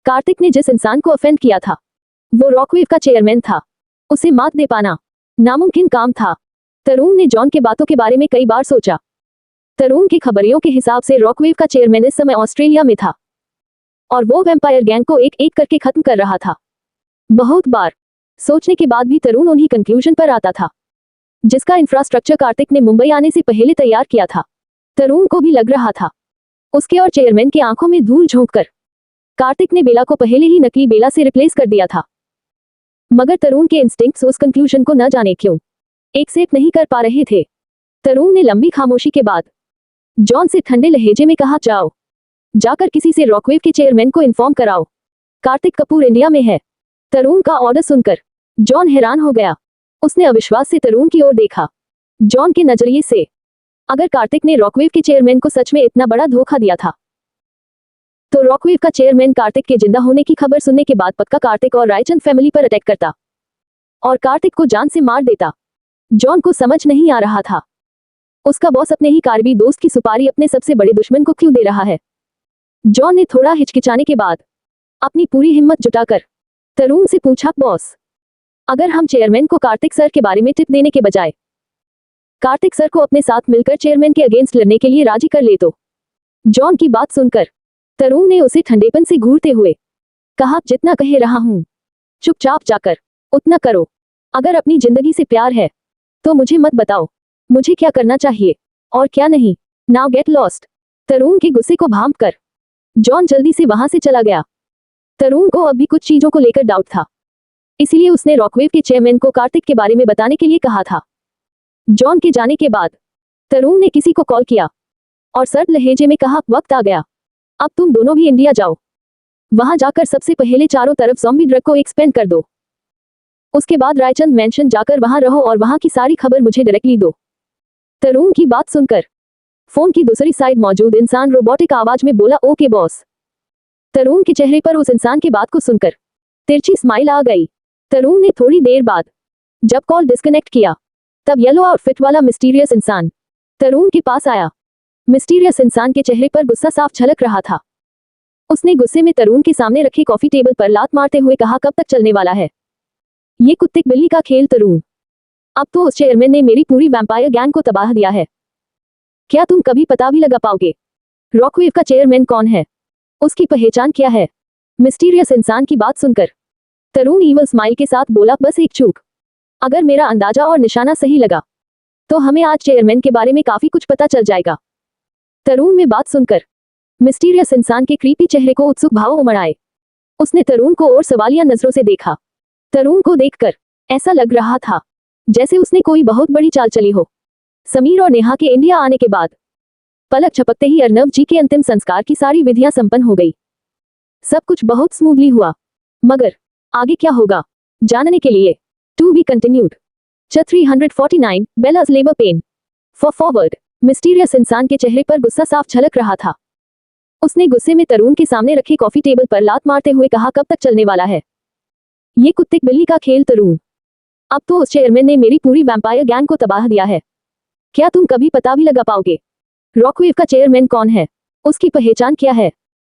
कार्तिक ने जिस इंसान को ऑफेंड किया था वो रॉकवेव का चेयरमैन था। उसे मात दे पाना नामुमकिन काम था। तरुण ने जॉन के बातों के बारे में कई बार सोचा। तरुण की खबरियों के हिसाब से रॉकवेव का चेयरमैन इस समय ऑस्ट्रेलिया में था और वो वैम्पायर गैंग को एक एक करके खत्म कर रहा था। बहुत बार सोचने के बाद भी तरुण उन्हीं कंक्लूजन पर आता था जिसका इंफ्रास्ट्रक्चर कार्तिक ने मुंबई आने से पहले तैयार किया था। तरुण को भी लग रहा था उसके और चेयरमैन की आंखों में धूल झोंककर कार्तिक ने बेला को पहले ही नकली बेला से रिप्लेस कर दिया था। मगर तरुण के इंस्टिंक्ट्स उस कंक्लूजन को न जाने क्यों एक्सेप्ट नहीं कर पा रहे थे। तरुण ने लंबी खामोशी के बाद जॉन से ठंडे लहजे में कहा, जाओ जाकर किसी से रॉकवेव के चेयरमैन को इन्फॉर्म कराओ कार्तिक कपूर इंडिया में है। तरुण का ऑर्डर सुनकर जॉन हैरान हो गया। उसने अविश्वास से तरुण की ओर देखा। जॉन के नजरिए से अगर कार्तिक ने रॉकवेव के चेयरमैन को सच में इतना बड़ा धोखा दिया था तो रॉकवेव का चेयरमैन कार्तिक के जिंदा होने की खबर सुनने के बाद पक्का कार्तिक और रायचंद फैमिली पर अटैक करता और कार्तिक को जान से मार देता। जॉन को समझ नहीं आ रहा था उसका बॉस अपने ही कारबी दोस्त की सुपारी अपने सबसे बड़े दुश्मन को क्यों दे रहा है। जॉन ने थोड़ा हिचकिचाने के बाद अपनी पूरी हिम्मत जुटाकर तरुण से पूछा, बॉस, अगर हम चेयरमैन को कार्तिक सर के बारे में टिप देने के बजाय कार्तिक सर को अपने साथ मिलकर चेयरमैन के अगेंस्ट लड़ने के लिए राजी कर ले तो? जॉन की बात सुनकर तरुण ने उसे ठंडेपन से घूरते हुए कहा, जितना कह रहा हूं चुपचाप जाकर उतना करो। अगर अपनी जिंदगी से प्यार है तो मुझे मत बताओ मुझे क्या करना चाहिए। और क्या नहीं। Now get lost. तरुण के गुस्से को भांप कर जॉन जल्दी से वहां से चला गया। तरुण को अब भी कुछ चीजों को लेकर डाउट था, इसलिए उसने रॉकवेव के चेयरमैन को कार्तिक के बारे में बताने के लिए कहा था। जॉन के जाने के बाद तरुण ने किसी को कॉल किया और सर्द लहजे में कहा, वक्त आ गया, अब तुम दोनों भी इंडिया जाओ। वहां जाकर सबसे पहले चारों तरफ ज़ॉम्बी ड्रग को एक्सपेंड कर दो। उसके बाद रायचंद मेंशन जाकर वहां रहो और वहां की सारी खबर मुझे डायरेक्टली दो। तरुण की बात सुनकर फोन की दूसरी साइड मौजूद इंसान रोबोटिक आवाज में बोला, ओके बॉस। तरुण के चेहरे पर उस इंसान की बात को सुनकर तिरछी स्माइल आ गई। तरुण ने थोड़ी देर बाद जब कॉल डिस्कनेक्ट किया तब येलो आउटफिट वाला मिस्टीरियस इंसान तरुण के पास आया। मिस्टीरियस इंसान के चेहरे पर गुस्सा साफ झलक रहा था। उसने गुस्से में तरुण के सामने रखे कॉफी टेबल पर लात मारते हुए कहा, कब तक चलने वाला है ये कुत्ते बिल्ली का खेल तरुण? अब तो उस चेयरमैन ने मेरी पूरी वैम्पायर गैंग को तबाह दिया है। क्या तुम कभी पता भी लगा पाओगे रॉकवेव का चेयरमैन कौन है? उसकी पहचान क्या है? मिस्टीरियस इंसान की बात सुनकर तरुण ईवल स्माइल के साथ बोला, बस एक चूक। अगर मेरा अंदाजा और निशाना सही लगा तो हमें आज चेयरमैन के बारे में काफी कुछ पता चल जाएगा। तरुण में बात सुनकर मिस्टीरियस इंसान के क्रीपी चेहरे को उत्सुक भाव उमड़ आए। उसने तरुण को और सवालिया नजरों से देखा। तरुण को देखकर ऐसा लग रहा था जैसे उसने कोई बहुत बड़ी चाल चली हो। समीर और नेहा के इंडिया आने के बाद पलक झपकते ही अर्नव जी के अंतिम संस्कार की सारी विधियां संपन्न हो गई। सब कुछ बहुत स्मूथली हुआ, मगर आगे क्या होगा जानने के लिए to be continued. 349 Bela's labour pain for forward. Mysterious इंसान के चेहरे पर गुस्सा साफ झलक रहा था। उसने गुस्से में तरुण के सामने रखे कॉफी टेबल पर लात मारते हुए कहा, कब तक चलने वाला है ये कुत्ते बिल्ली का खेल तरुण? अब तो उस चेयरमैन ने मेरी पूरी वैम्पायर गैंग को तबाह दिया है। क्या तुम कभी पता भी लगा पाओगे रॉकवेव का चेयरमैन कौन है? उसकी पहचान क्या है?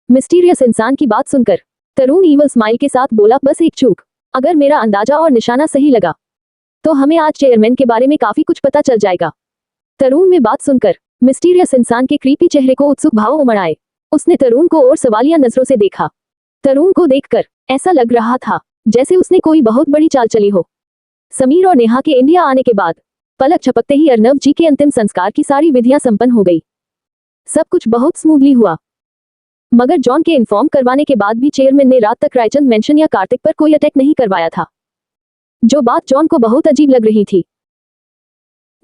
मिस्टीरियस इंसान की बात सुनकर तरुण ईवल स्माइल के साथ बोला, बस एक चूक। अगर मेरा अंदाजा और निशाना सही लगा तो हमें आज चेयरमैन के बारे में काफी कुछ पता चल जाएगा। तरुण में बात सुनकर मिस्टीरियस इंसान के क्रीपी चेहरे को उत्सुक भाव उमड़ आए। उसने तरुण को और सवालिया नजरों से देखा। तरुण को देखकर ऐसा लग रहा था जैसे उसने कोई बहुत बड़ी चाल चली हो। समीर और नेहा के इंडिया आने के बाद पलक झपकते ही अर्नव जी के अंतिम संस्कार की सारी विधियां संपन्न हो गई। सब कुछ बहुत स्मूथली हुआ, मगर जॉन के इन्फॉर्म करवाने के बाद भी चेयरमैन ने रात तक रायचंद मेंशन या कार्तिक पर कोई अटैक नहीं करवाया था, जो बात जॉन को बहुत अजीब लग रही थी।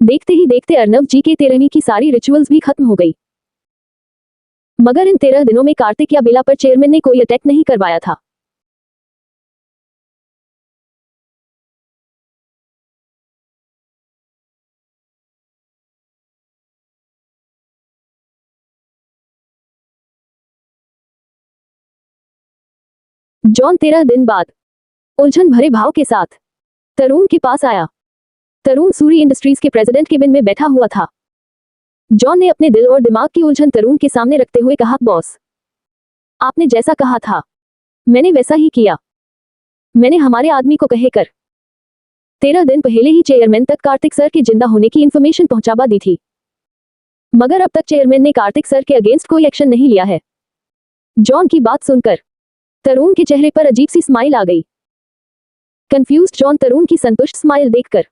देखते ही देखते अर्नव जी के 13वीं की सारी रिचुअल्स भी खत्म हो गई, मगर इन 13 दिनों में कार्तिक या बेला पर चेयरमैन ने कोई अटैक नहीं करवाया था। जॉन 13 दिन बाद उलझन भरे भाव के साथ तरुण के पास आया। तरुण सूरी इंडस्ट्रीज के प्रेसिडेंट केबिन में बैठा हुआ था। जॉन ने अपने दिल और दिमाग की उलझन तरुण के सामने रखते हुए कहा, बॉस, आपने जैसा कहा था मैंने वैसा ही किया। मैंने हमारे आदमी को कहकर 13 दिन पहले ही चेयरमैन तक कार्तिक सर के जिंदा होने की इंफॉर्मेशन पहुंचावा दी थी, मगर अब तक चेयरमैन ने कार्तिक सर के अगेंस्ट कोई एक्शन नहीं लिया है। जॉन की बात सुनकर तरुण के चेहरे पर अजीब सी स्माइल आ गई। कंफ्यूज्ड जॉन तरुण की संतुष्ट स्माइल देखकर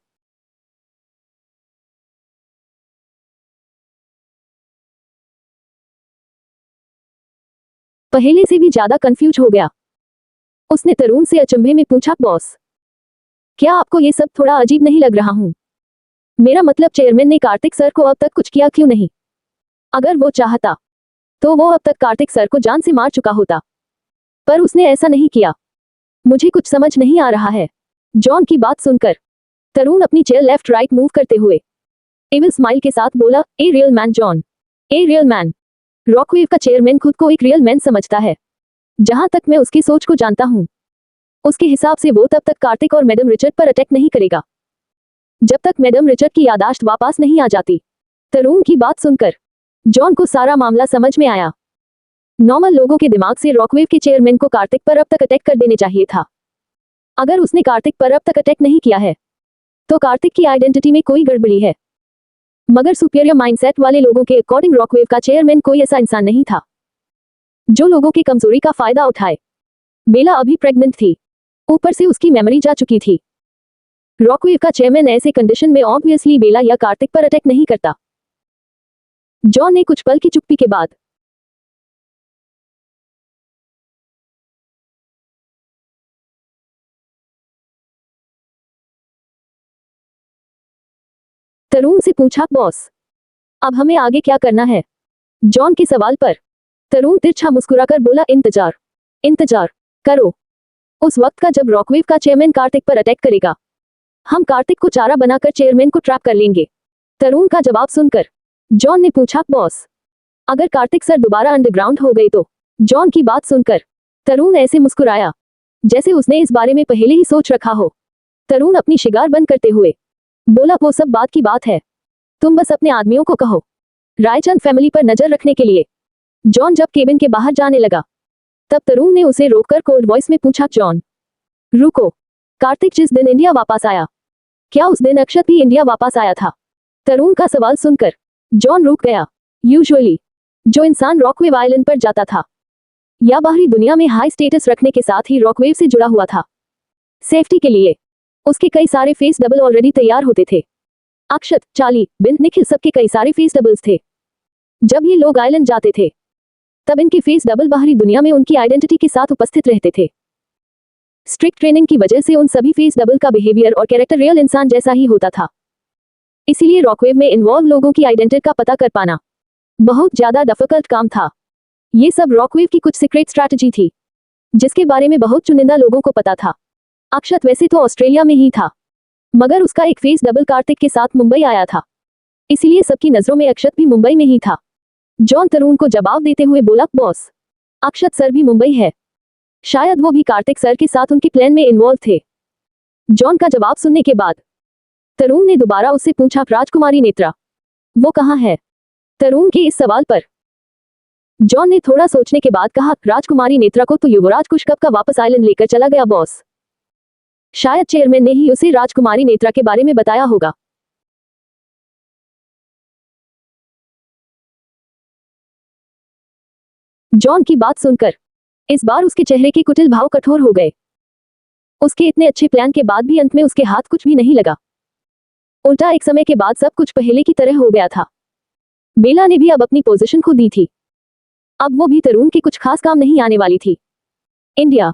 पहले से भी ज्यादा कंफ्यूज हो गया। उसने तरुण से अचंभे में पूछा, बॉस, क्या आपको ये सब थोड़ा अजीब नहीं लग रहा हूं? मेरा मतलब चेयरमैन ने कार्तिक सर को अब तक कुछ किया क्यों नहीं? अगर वो चाहता तो वो अब तक कार्तिक सर को जान से मार चुका होता, पर उसने ऐसा नहीं किया। मुझे कुछ समझ नहीं आ रहा है। जॉन की बात सुनकर तरुण अपनी चेयर लेफ्ट राइट मूव करते हुए एविल स्माइल के साथ बोला, a real man John, a real man. Rockwave का चेयरमैन खुद को एक रियल मैन समझता है। जहां तक मैं उसकी सोच को जानता हूं, उसके हिसाब से वो तब तक कार्तिक और मैडम रिचर्ड पर अटैक नहीं करेगा जब तक मैडम रिचर्ड की यादाश्त वापस नहीं आ जाती। तरुण की बात सुनकर जॉन को सारा मामला समझ में आया। नॉर्मल लोगों के दिमाग से रॉकवेव के चेयरमैन को कार्तिक पर अब तक अटैक कर देने चाहिए था। अगर उसने कार्तिक पर अब तक अटैक नहीं किया है तो कार्तिक की आइडेंटिटी में कोई गड़बड़ी है। मगर सुपीरियर माइंडसेट वाले लोगों के अकॉर्डिंग रॉकवेव का चेयरमैन कोई ऐसा इंसान नहीं था जो लोगों की कमजोरी का फायदा उठाए। बेला अभी प्रेग्नेंट थी, ऊपर से उसकी मेमोरी जा चुकी थी। रॉकवेव का चेयरमैन ऐसे कंडीशन में ऑब्वियसली बेला या कार्तिक पर अटैक नहीं करता। जॉन ने कुछ पल की चुप्पी के बाद तरुण से पूछा, बॉस अब हमें आगे क्या करना है? जॉन के सवाल पर तरुण तिरछा मुस्कुराकर बोला, इंतजार करो उस वक्त का जब रॉकवेव का चेयरमैन कार्तिक पर अटैक करेगा। हम कार्तिक को चारा बनाकर चेयरमैन को ट्रैप कर लेंगे। तरुण का जवाब सुनकर जॉन ने पूछा, बॉस अगर कार्तिक सर दोबारा अंडरग्राउंड हो गए तो? जॉन की बात सुनकर तरुण ऐसे मुस्कुराया जैसे उसने इस बारे में पहले ही सोच रखा हो। तरुण अपनी शिगार बंद करते हुए बोला, वो सब बात की बात है, तुम बस अपने आदमियों को कहो रायचंद फैमिली पर नजर रखने के लिए। जॉन जब केबिन के बाहर जाने लगा तब तरुण ने उसे रोककर कोल्ड वॉइस में पूछा, जॉन रुको, कार्तिक जिस दिन इंडिया वापस आया क्या उस दिन अक्षत भी इंडिया वापस आया था? तरुण का सवाल सुनकर जॉन रुक गया। यूजुअली जो इंसान रॉकवेव आइलैंड पर जाता था या बाहरी दुनिया में हाई स्टेटस रखने के साथ ही रॉकवेव से जुड़ा हुआ था, सेफ्टी के लिए उसके कई सारे फेस डबल ऑलरेडी तैयार होते थे। अक्षत, चार्ली, बिन, निखिल सबके कई सारे फेस डबल्स थे। जब ये लोग आइलैंड जाते थे तब इनके फेस डबल बाहरी दुनिया में उनकी आइडेंटिटी के साथ उपस्थित रहते थे। स्ट्रिक्ट ट्रेनिंग की वजह से उन सभी फेस डबल का बिहेवियर और कैरेक्टर रियल इंसान जैसा ही होता था। इसीलिए रॉकवेव में इन्वॉल्व लोगों की आइडेंटिटी का पता कर पाना बहुत ज्यादा डिफिकल्ट काम था। ये सब रॉकवेव की कुछ सीक्रेट स्ट्रैटेजी थी जिसके बारे में बहुत चुनिंदा लोगों को पता था। अक्षत वैसे तो ऑस्ट्रेलिया में ही था मगर उसका एक फेस डबल कार्तिक के साथ मुंबई आया था, इसीलिए सबकी नजरों में अक्षत भी मुंबई में ही था। जॉन तरुण को जवाब देते हुए बोला, बॉस अक्षत सर भी मुंबई है, शायद वो भी कार्तिक सर के साथ उनके प्लान में इन्वॉल्व थे। जॉन का जवाब सुनने के बाद तरुण ने दोबारा उससे पूछा, राजकुमारी नेत्रा वो कहाँ है? तरुण के इस सवाल पर जॉन ने थोड़ा सोचने के बाद कहा, राजकुमारी नेत्रा को तो युवराज कुश कब का वापस आइलैंड लेकर चला गया बॉस। शायद चेयरमैन ने ही उसे राजकुमारी नेत्रा के बारे में बताया होगा। जॉन की बात सुनकर इस बार उसके चेहरे के कुटिल भाव कठोर हो गए। उसके इतने अच्छे प्लान के बाद भी अंत में उसके हाथ कुछ भी नहीं लगा। उल्टा एक समय के बाद सब कुछ पहले की तरह हो गया था। बेला ने भी अब अपनी पोजीशन खो दी थी। अब वो भी तरुण के कुछ खास काम नहीं आने वाली थी। इंडिया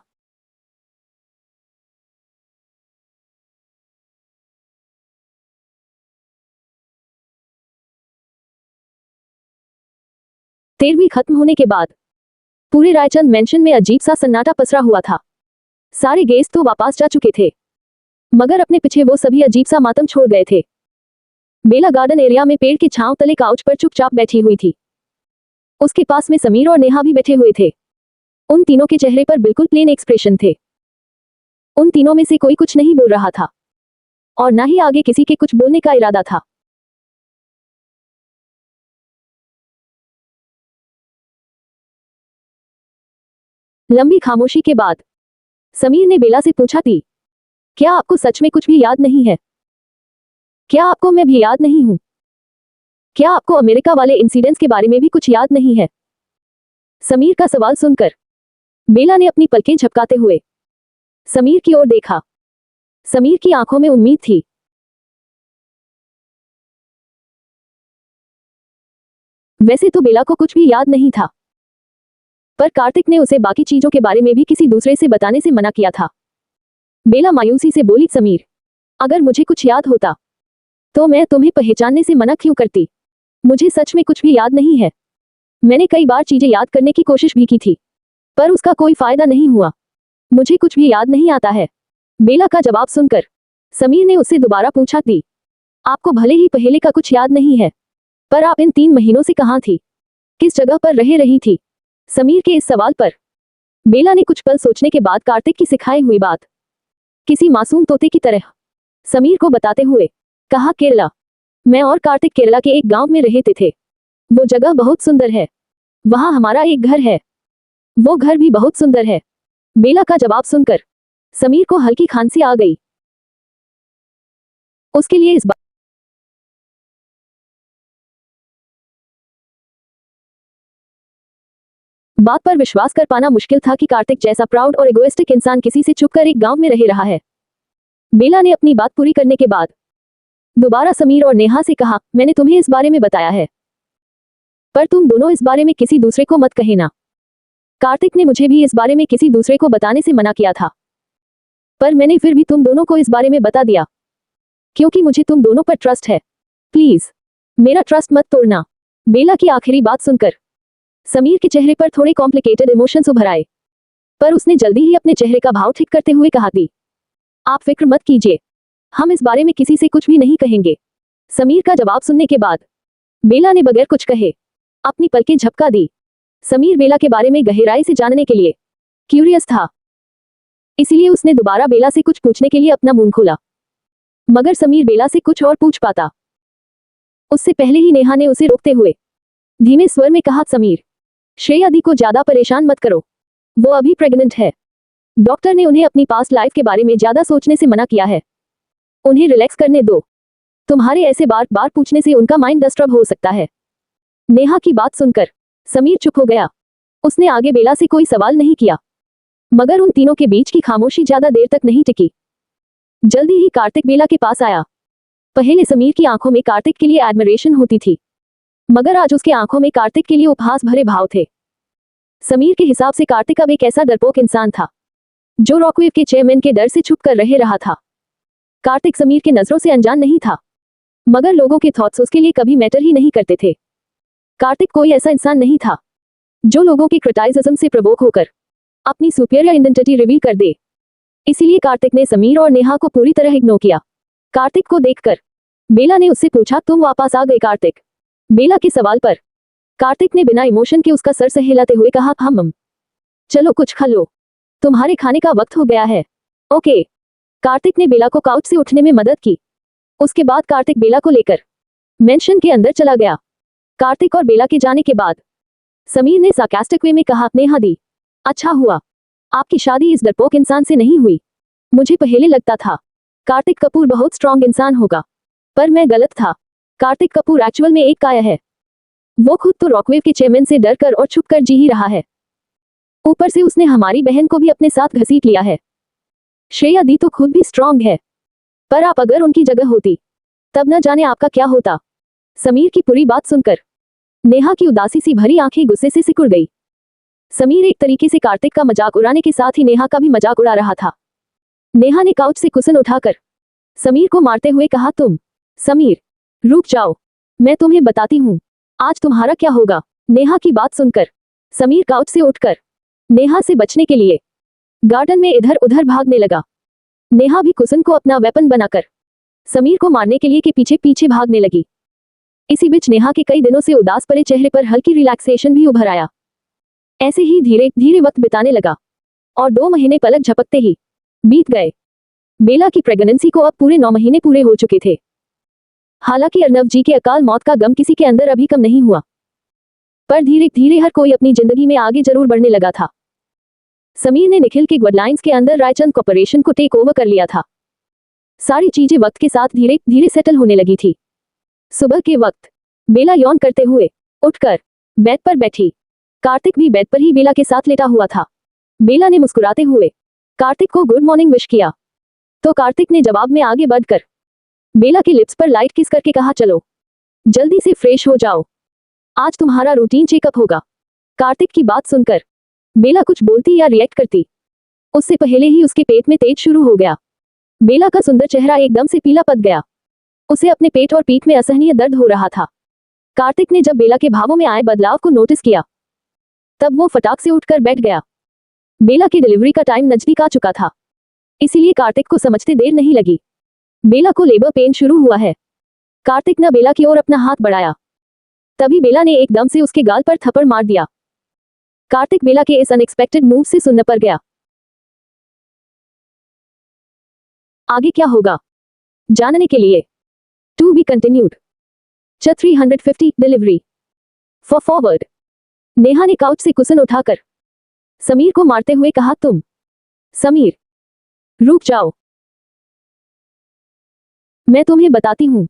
तेरहवीं खत्म होने के बाद पूरे रायचंद मेंशन में अजीब सा सन्नाटा पसरा हुआ था। सारे गेस्ट तो वापस जा चुके थे मगर अपने पीछे वो सभी अजीब सा मातम छोड़ गए थे। बेला गार्डन एरिया में पेड़ की छांव तले काउच पर चुपचाप बैठी हुई थी। उसके पास में समीर और नेहा भी बैठे हुए थे। उन तीनों के चेहरे पर बिल्कुल प्लेन एक्सप्रेशन थे। उन तीनों में से कोई कुछ नहीं बोल रहा था और ना ही आगे किसी के कुछ बोलने का इरादा था। लंबी खामोशी के बाद समीर ने बेला से पूछा, थी क्या आपको सच में कुछ भी याद नहीं है? क्या आपको मैं भी याद नहीं हूं? क्या आपको अमेरिका वाले इंसिडेंट्स के बारे में भी कुछ याद नहीं है? समीर का सवाल सुनकर बेला ने अपनी पलकें झपकाते हुए समीर की ओर देखा। समीर की आंखों में उम्मीद थी। वैसे तो बेला को कुछ भी याद नहीं था पर कार्तिक ने उसे बाकी चीजों के बारे में भी किसी दूसरे से बताने से मना किया था। बेला मायूसी से बोली, समीर अगर मुझे कुछ याद होता तो मैं तुम्हें पहचानने से मना क्यों करती? मुझे सच में कुछ भी याद नहीं है। मैंने कई बार चीजें याद करने की कोशिश भी की थी पर उसका कोई फायदा नहीं हुआ। मुझे कुछ भी याद नहीं आता है। बेला का जवाब सुनकर समीर ने उससे दोबारा पूछा, थी आपको भले ही पहले का कुछ याद नहीं है पर आप इन 3 महीनों से कहाँ थी? किस जगह पर रह रही थी? समीर के इस सवाल पर बेला ने कुछ पल सोचने के बाद कार्तिक की सिखाई हुई बात किसी मासूम तोते की तरह समीर को बताते हुए कहा, केरला। मैं और कार्तिक केरला के एक गांव में रहते थे। वो जगह बहुत सुंदर है। वहां हमारा एक घर है। वो घर भी बहुत सुंदर है। बेला का जवाब सुनकर समीर को हल्की खांसी आ गई। उसके लिए इस बात पर विश्वास कर पाना मुश्किल था कि कार्तिक जैसा प्राउड और इगोइस्टिक इंसान किसी से चुपकर एक गांव में रह रहा है। बेला ने अपनी बात पूरी करने के बाद दोबारा समीर और नेहा से कहा, मैंने तुम्हें इस बारे में बताया है। पर तुम दोनों इस बारे में किसी दूसरे को मत कहना। कार्तिक ने मुझे भी इस बारे में किसी दूसरे को बताने से मना किया था, पर मैंने फिर भी तुम दोनों को इस बारे में बता दिया, क्योंकि मुझे तुम दोनों पर ट्रस्ट है। प्लीज मेरा ट्रस्ट मत तोड़ना। बेला की आखिरी बात सुनकर समीर के चेहरे पर थोड़े कॉम्प्लिकेटेड इमोशंस उभर आए, पर उसने जल्दी ही अपने चेहरे का भाव ठीक करते हुए कहा थी, आप फिक्र मत कीजिए, हम इस बारे में किसी से कुछ भी नहीं कहेंगे। समीर का जवाब सुनने के बाद बेला ने बगैर कुछ कहे अपनी पलकें झपका दी। समीर बेला के बारे में गहराई से जानने के लिए क्यूरियस था, इसलिए उसने दोबारा बेला से कुछ पूछने के लिए अपना मुंह खोला, मगर समीर बेला से कुछ और पूछ पाता उससे पहले ही नेहा ने उसे रोकते हुए धीमे स्वर में कहा, समीर, श्रेया दी को ज्यादा परेशान मत करो, वो अभी प्रेग्नेंट है। डॉक्टर ने उन्हें अपनी पास्ट लाइफ के बारे में ज्यादा सोचने से मना किया है, उन्हें रिलैक्स करने दो। तुम्हारे ऐसे बार बार पूछने से उनका माइंड डिस्टर्ब हो सकता है। नेहा की बात सुनकर समीर चुप हो गया। उसने आगे बेला से कोई सवाल नहीं किया, मगर उन तीनों के बीच की खामोशी ज्यादा देर तक नहीं टिकी। जल्दी ही कार्तिक बेला के पास आया। पहले समीर की आंखों में कार्तिक के लिए एडमिरेशन होती थी, मगर आज उसके आंखों में कार्तिक के लिए उपहास भरे भाव थे। समीर के हिसाब से कार्तिक अब एक ऐसा डरपोक इंसान था जो रॉकवेव के चेयरमैन के डर से छुप कर रहा था। कार्तिक समीर के नजरों से अनजान नहीं था, मगर लोगों के थॉट्स उसके लिए कभी मैटर ही नहीं करते थे। कार्तिक कोई ऐसा इंसान नहीं था जो लोगों के क्रिटिसिज्म से प्रवोक होकर अपनी सुपीरियर आइडेंटिटी रिवील कर दे। इसीलिए कार्तिक ने समीर और नेहा को पूरी तरह इग्नोर किया। कार्तिक को देखकर बेला ने उससे पूछा, तुम वापस आ गए कार्तिक? बेला के सवाल पर कार्तिक ने बिना इमोशन के उसका सर सहलाते हुए कहा, हम चलो कुछ खा लो, तुम्हारे खाने का वक्त हो गया है। ओके। कार्तिक ने बेला को काउच से उठने में मदद की। उसके बाद कार्तिक बेला को लेकर मेंशन के अंदर चला गया। कार्तिक और बेला के जाने के बाद समीर ने सार्कास्टिक वे में कहा, नेहा दी, अच्छा हुआ आपकी शादी इस डरपोक इंसान से नहीं हुई। मुझे पहले लगता था कार्तिक कपूर बहुत स्ट्रांग इंसान होगा, पर मैं गलत था। कार्तिक कपूर एक्चुअल में एक काया है। वो खुद तो रॉकवेव के चेयरमैन से डर कर और छुप कर जी ही रहा है, ऊपर से उसने हमारी बहन को भी अपने साथ घसीट लिया है। श्रेया दी तो खुद भी स्ट्रांग है, पर आप अगर उनकी जगह होती तब न जाने आपका क्या होता। समीर की पूरी बात सुनकर नेहा की उदासी सी भरी आंखें गुस्से से सिकुड़ गई। समीर एक तरीके से कार्तिक का मजाक उड़ाने के साथ ही नेहा का भी मजाक उड़ा रहा था। नेहा ने काउच से कुशन उठाकर समीर को मारते हुए कहा, तुम समीर रुक जाओ, मैं तुम्हें बताती हूँ आज तुम्हारा क्या होगा। नेहा की बात सुनकर समीर काउच से उठकर नेहा से बचने के लिए गार्डन में इधर उधर भागने लगा। नेहा भी कुशन को अपना वेपन बनाकर समीर को मारने के लिए के पीछे पीछे भागने लगी। इसी बीच नेहा के कई दिनों से उदास पड़े चेहरे पर हल्की रिलैक्सेशन भी उभर आया। ऐसे ही धीरे धीरे वक्त बिताने लगा और 2 महीने पलक झपकते ही बीत गए। बेला की प्रेगनेंसी को अब पूरे 9 महीने पूरे हो चुके थे। हालांकि अर्नव जी के अकाल मौत का गम किसी के अंदर अभी कम नहीं हुआ, पर धीरे धीरे हर कोई अपनी जिंदगी में आगे जरूर बढ़ने लगा था। समीर ने निखिल के गुडलाइंस के अंदर रायचंद कॉर्पोरेशन को टेक ओवर कर लिया था। सारी चीजें वक्त के साथ धीरे धीरे सेटल होने लगी थी। सुबह के वक्त बेला यौन करते हुए उठकर बेड पर बैठी। कार्तिक भी बेड पर ही बेला के साथ लेटा हुआ था। बेला ने मुस्कुराते हुए कार्तिक को गुड मॉर्निंग विश किया, तो कार्तिक ने जवाब में आगे बढ़कर बेला के लिप्स पर लाइट किस करके कहा, चलो जल्दी से फ्रेश हो जाओ, आज तुम्हारा रूटीन चेकअप होगा। कार्तिक की बात सुनकर बेला कुछ बोलती या रिएक्ट करती, उससे पहले ही उसके पेट में तेज शुरू हो गया। बेला का सुंदर चेहरा एकदम से पीला पड़ गया। उसे अपने पेट और पीठ में असहनीय दर्द हो रहा था। कार्तिक ने जब बेला के भावों में आए बदलाव को नोटिस किया, तब वो फटाक से उठकर बैठ गया। बेला की डिलीवरी का टाइम नजदीक आ चुका था, इसीलिए कार्तिक को समझते देर नहीं लगी। बेला को लेबर पेन शुरू हुआ है। कार्तिक ने बेला की ओर अपना हाथ बढ़ाया, तभी बेला ने एकदम से उसके गाल पर थप्पड़ मार दिया। कार्तिक बेला के इस अनएक्सपेक्टेड मूव से सुन्न पड़ गया। आगे क्या होगा जानने के लिए to be continued. 350 delivery for forward. Neha ने काउच से कुशन उठाकर समीर को मारते हुए कहा, तुम समीर रुक जाओ, मैं तुम्हें बताती हूं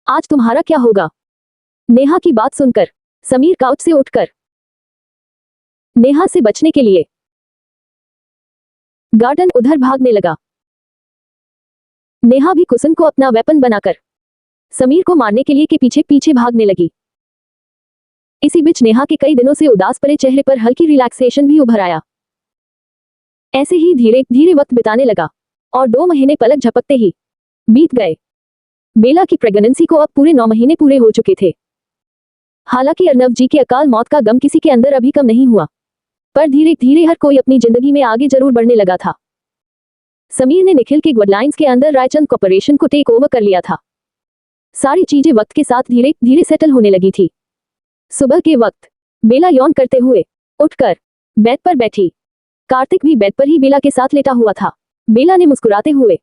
आज तुम्हारा क्या होगा। नेहा की बात सुनकर समीर काउच से उठकर नेहा से बचने के लिए गार्डन उधर भागने लगा। नेहा भी कुशन को अपना वेपन बनाकर समीर को मारने के लिए के पीछे पीछे भागने लगी। इसी बीच नेहा के कई दिनों से उदास पड़े चेहरे पर हल्की रिलैक्सेशन भी उभर आया। ऐसे ही धीरे धीरे वक्त बिताने लगा और 2 महीने पलक झपकते ही बीत गए। बेला की प्रेगनेंसी को अब पूरे 9 महीने पूरे हो चुके थे। हालांकि अर्नव जी की अकाल मौत का गम किसी के अंदर अभी कम नहीं हुआ, पर धीरे धीरे हर कोई अपनी जिंदगी में आगे जरूर बढ़ने लगा था। समीर ने निखिल के गुडलाइंस के अंदर रायचंद कॉर्पोरेशन को टेक ओवर कर लिया था। सारी चीजें वक्त के साथ धीरे धीरे सेटल होने लगी थी। सुबह के वक्त बेला यौन करते हुए उठकर बेड पर बैठी। कार्तिक भी बेड पर ही बेला के साथ लेटा हुआ था। बेला ने मुस्कुराते हुए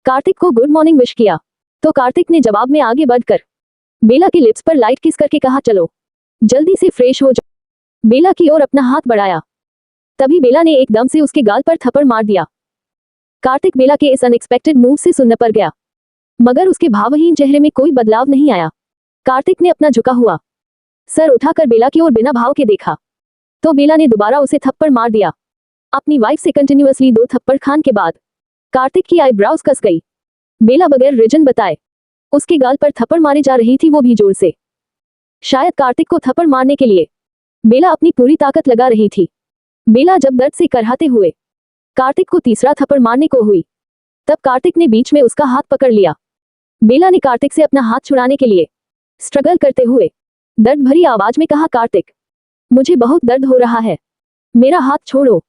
कार्तिक को गुड मॉर्निंग विश किया, तो कार्तिक ने जवाब में आगे बढ़कर बेला के लिप्स पर लाइट किस करके कहा, चलो जल्दी से फ्रेश हो जाओ। बेला की ओर अपना हाथ बढ़ाया, तभी बेला ने एकदम से उसके गाल पर थप्पड़ मार दिया। कार्तिक बेला के इस अनएक्सपेक्टेड मूव से सुन्न पर गया, मगर उसके भावहीन चेहरे में कोई बदलाव नहीं आया। कार्तिक ने अपना झुका हुआ सर उठाकर बेला की ओर बिना भाव के देखा, तो बेला ने दोबारा उसे थप्पड़ मार दिया। अपनी वाइफ से कंटिन्यूअसली 2 थप्पड़ खान के बाद कार्तिक की आईब्राउज कस गई। बेला बगैर रीजन बताए उसके गाल पर थप्पड़ मारे जा रही थी, वो भी जोर से। शायद कार्तिक को थप्पड़ मारने के लिए बेला अपनी पूरी ताकत लगा रही थी। बेला जब दर्द से करहाते हुए कार्तिक को तीसरा थप्पड़ मारने को हुई, तब कार्तिक ने बीच में उसका हाथ पकड़ लिया। बेला ने कार्तिक से अपना हाथ छुड़ाने के लिए स्ट्रगल करते हुए दर्द भरी आवाज में कहा, कार्तिक मुझे बहुत दर्द हो रहा है, मेरा हाथ छोड़ो।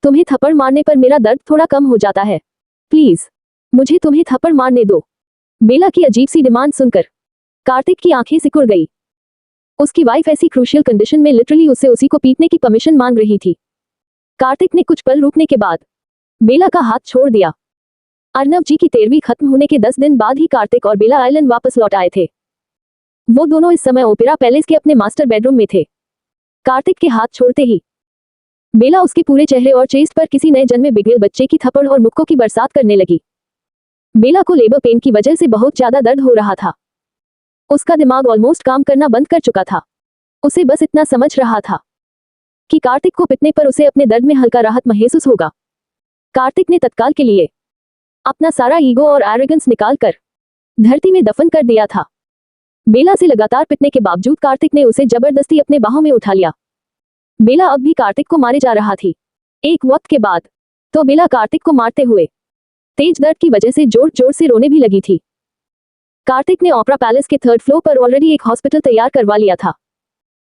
तुम्हें थप्पड़ मारने पर मेरा दर्द थोड़ा कम हो जाता है, प्लीज मुझे तुम्हें थप्पड़ मारने दो। बेला की अजीब सी डिमांड सुनकर कार्तिक की आंखें सिकुड़ गई। उसकी वाइफ ऐसी क्रूशियल कंडीशन में लिटरली उससे उसी को पीटने की परमिशन मांग रही थी। कार्तिक ने कुछ पल रुकने के बाद बेला का हाथ छोड़ दिया। अर्नव जी की 13वीं खत्म होने के 10 दिन बाद ही कार्तिक और बेला आइलैंड वापस लौट आए थे। वो दोनों इस समय ओपेरा पैलेस के अपने मास्टर बेडरूम में थे। कार्तिक के हाथ छोड़ते ही बेला उसके पूरे चेहरे और चेस्ट पर किसी नए जन्मे बिगड़े बच्चे की थप्पड़ और मुक्कों की बरसात करने लगी। बेला को लेबर पेन की वजह से बहुत ज्यादा दर्द हो रहा था। उसका दिमाग ऑलमोस्ट काम करना बंद कर चुका था। उसे बस इतना समझ रहा था कि कार्तिक को पिटने पर उसे अपने दर्द में हल्का राहत महसूस होगा। कार्तिक ने तत्काल के लिए अपना सारा ईगो और एरोगेंस निकालकर धरती में दफन कर दिया था। बेला से लगातार पिटने के बावजूद कार्तिक ने उसे जबरदस्ती अपने बाहों में उठा लिया। बेला अब भी कार्तिक को मारे जा रहा थी। एक वक्त के बाद तो बेला कार्तिक को मारते हुए तेज दर्द की वजह से जोर जोर से रोने भी लगी थी। कार्तिक ने ओपेरा पैलेस के 3rd फ्लोर पर ऑलरेडी एक हॉस्पिटल तैयार करवा लिया था।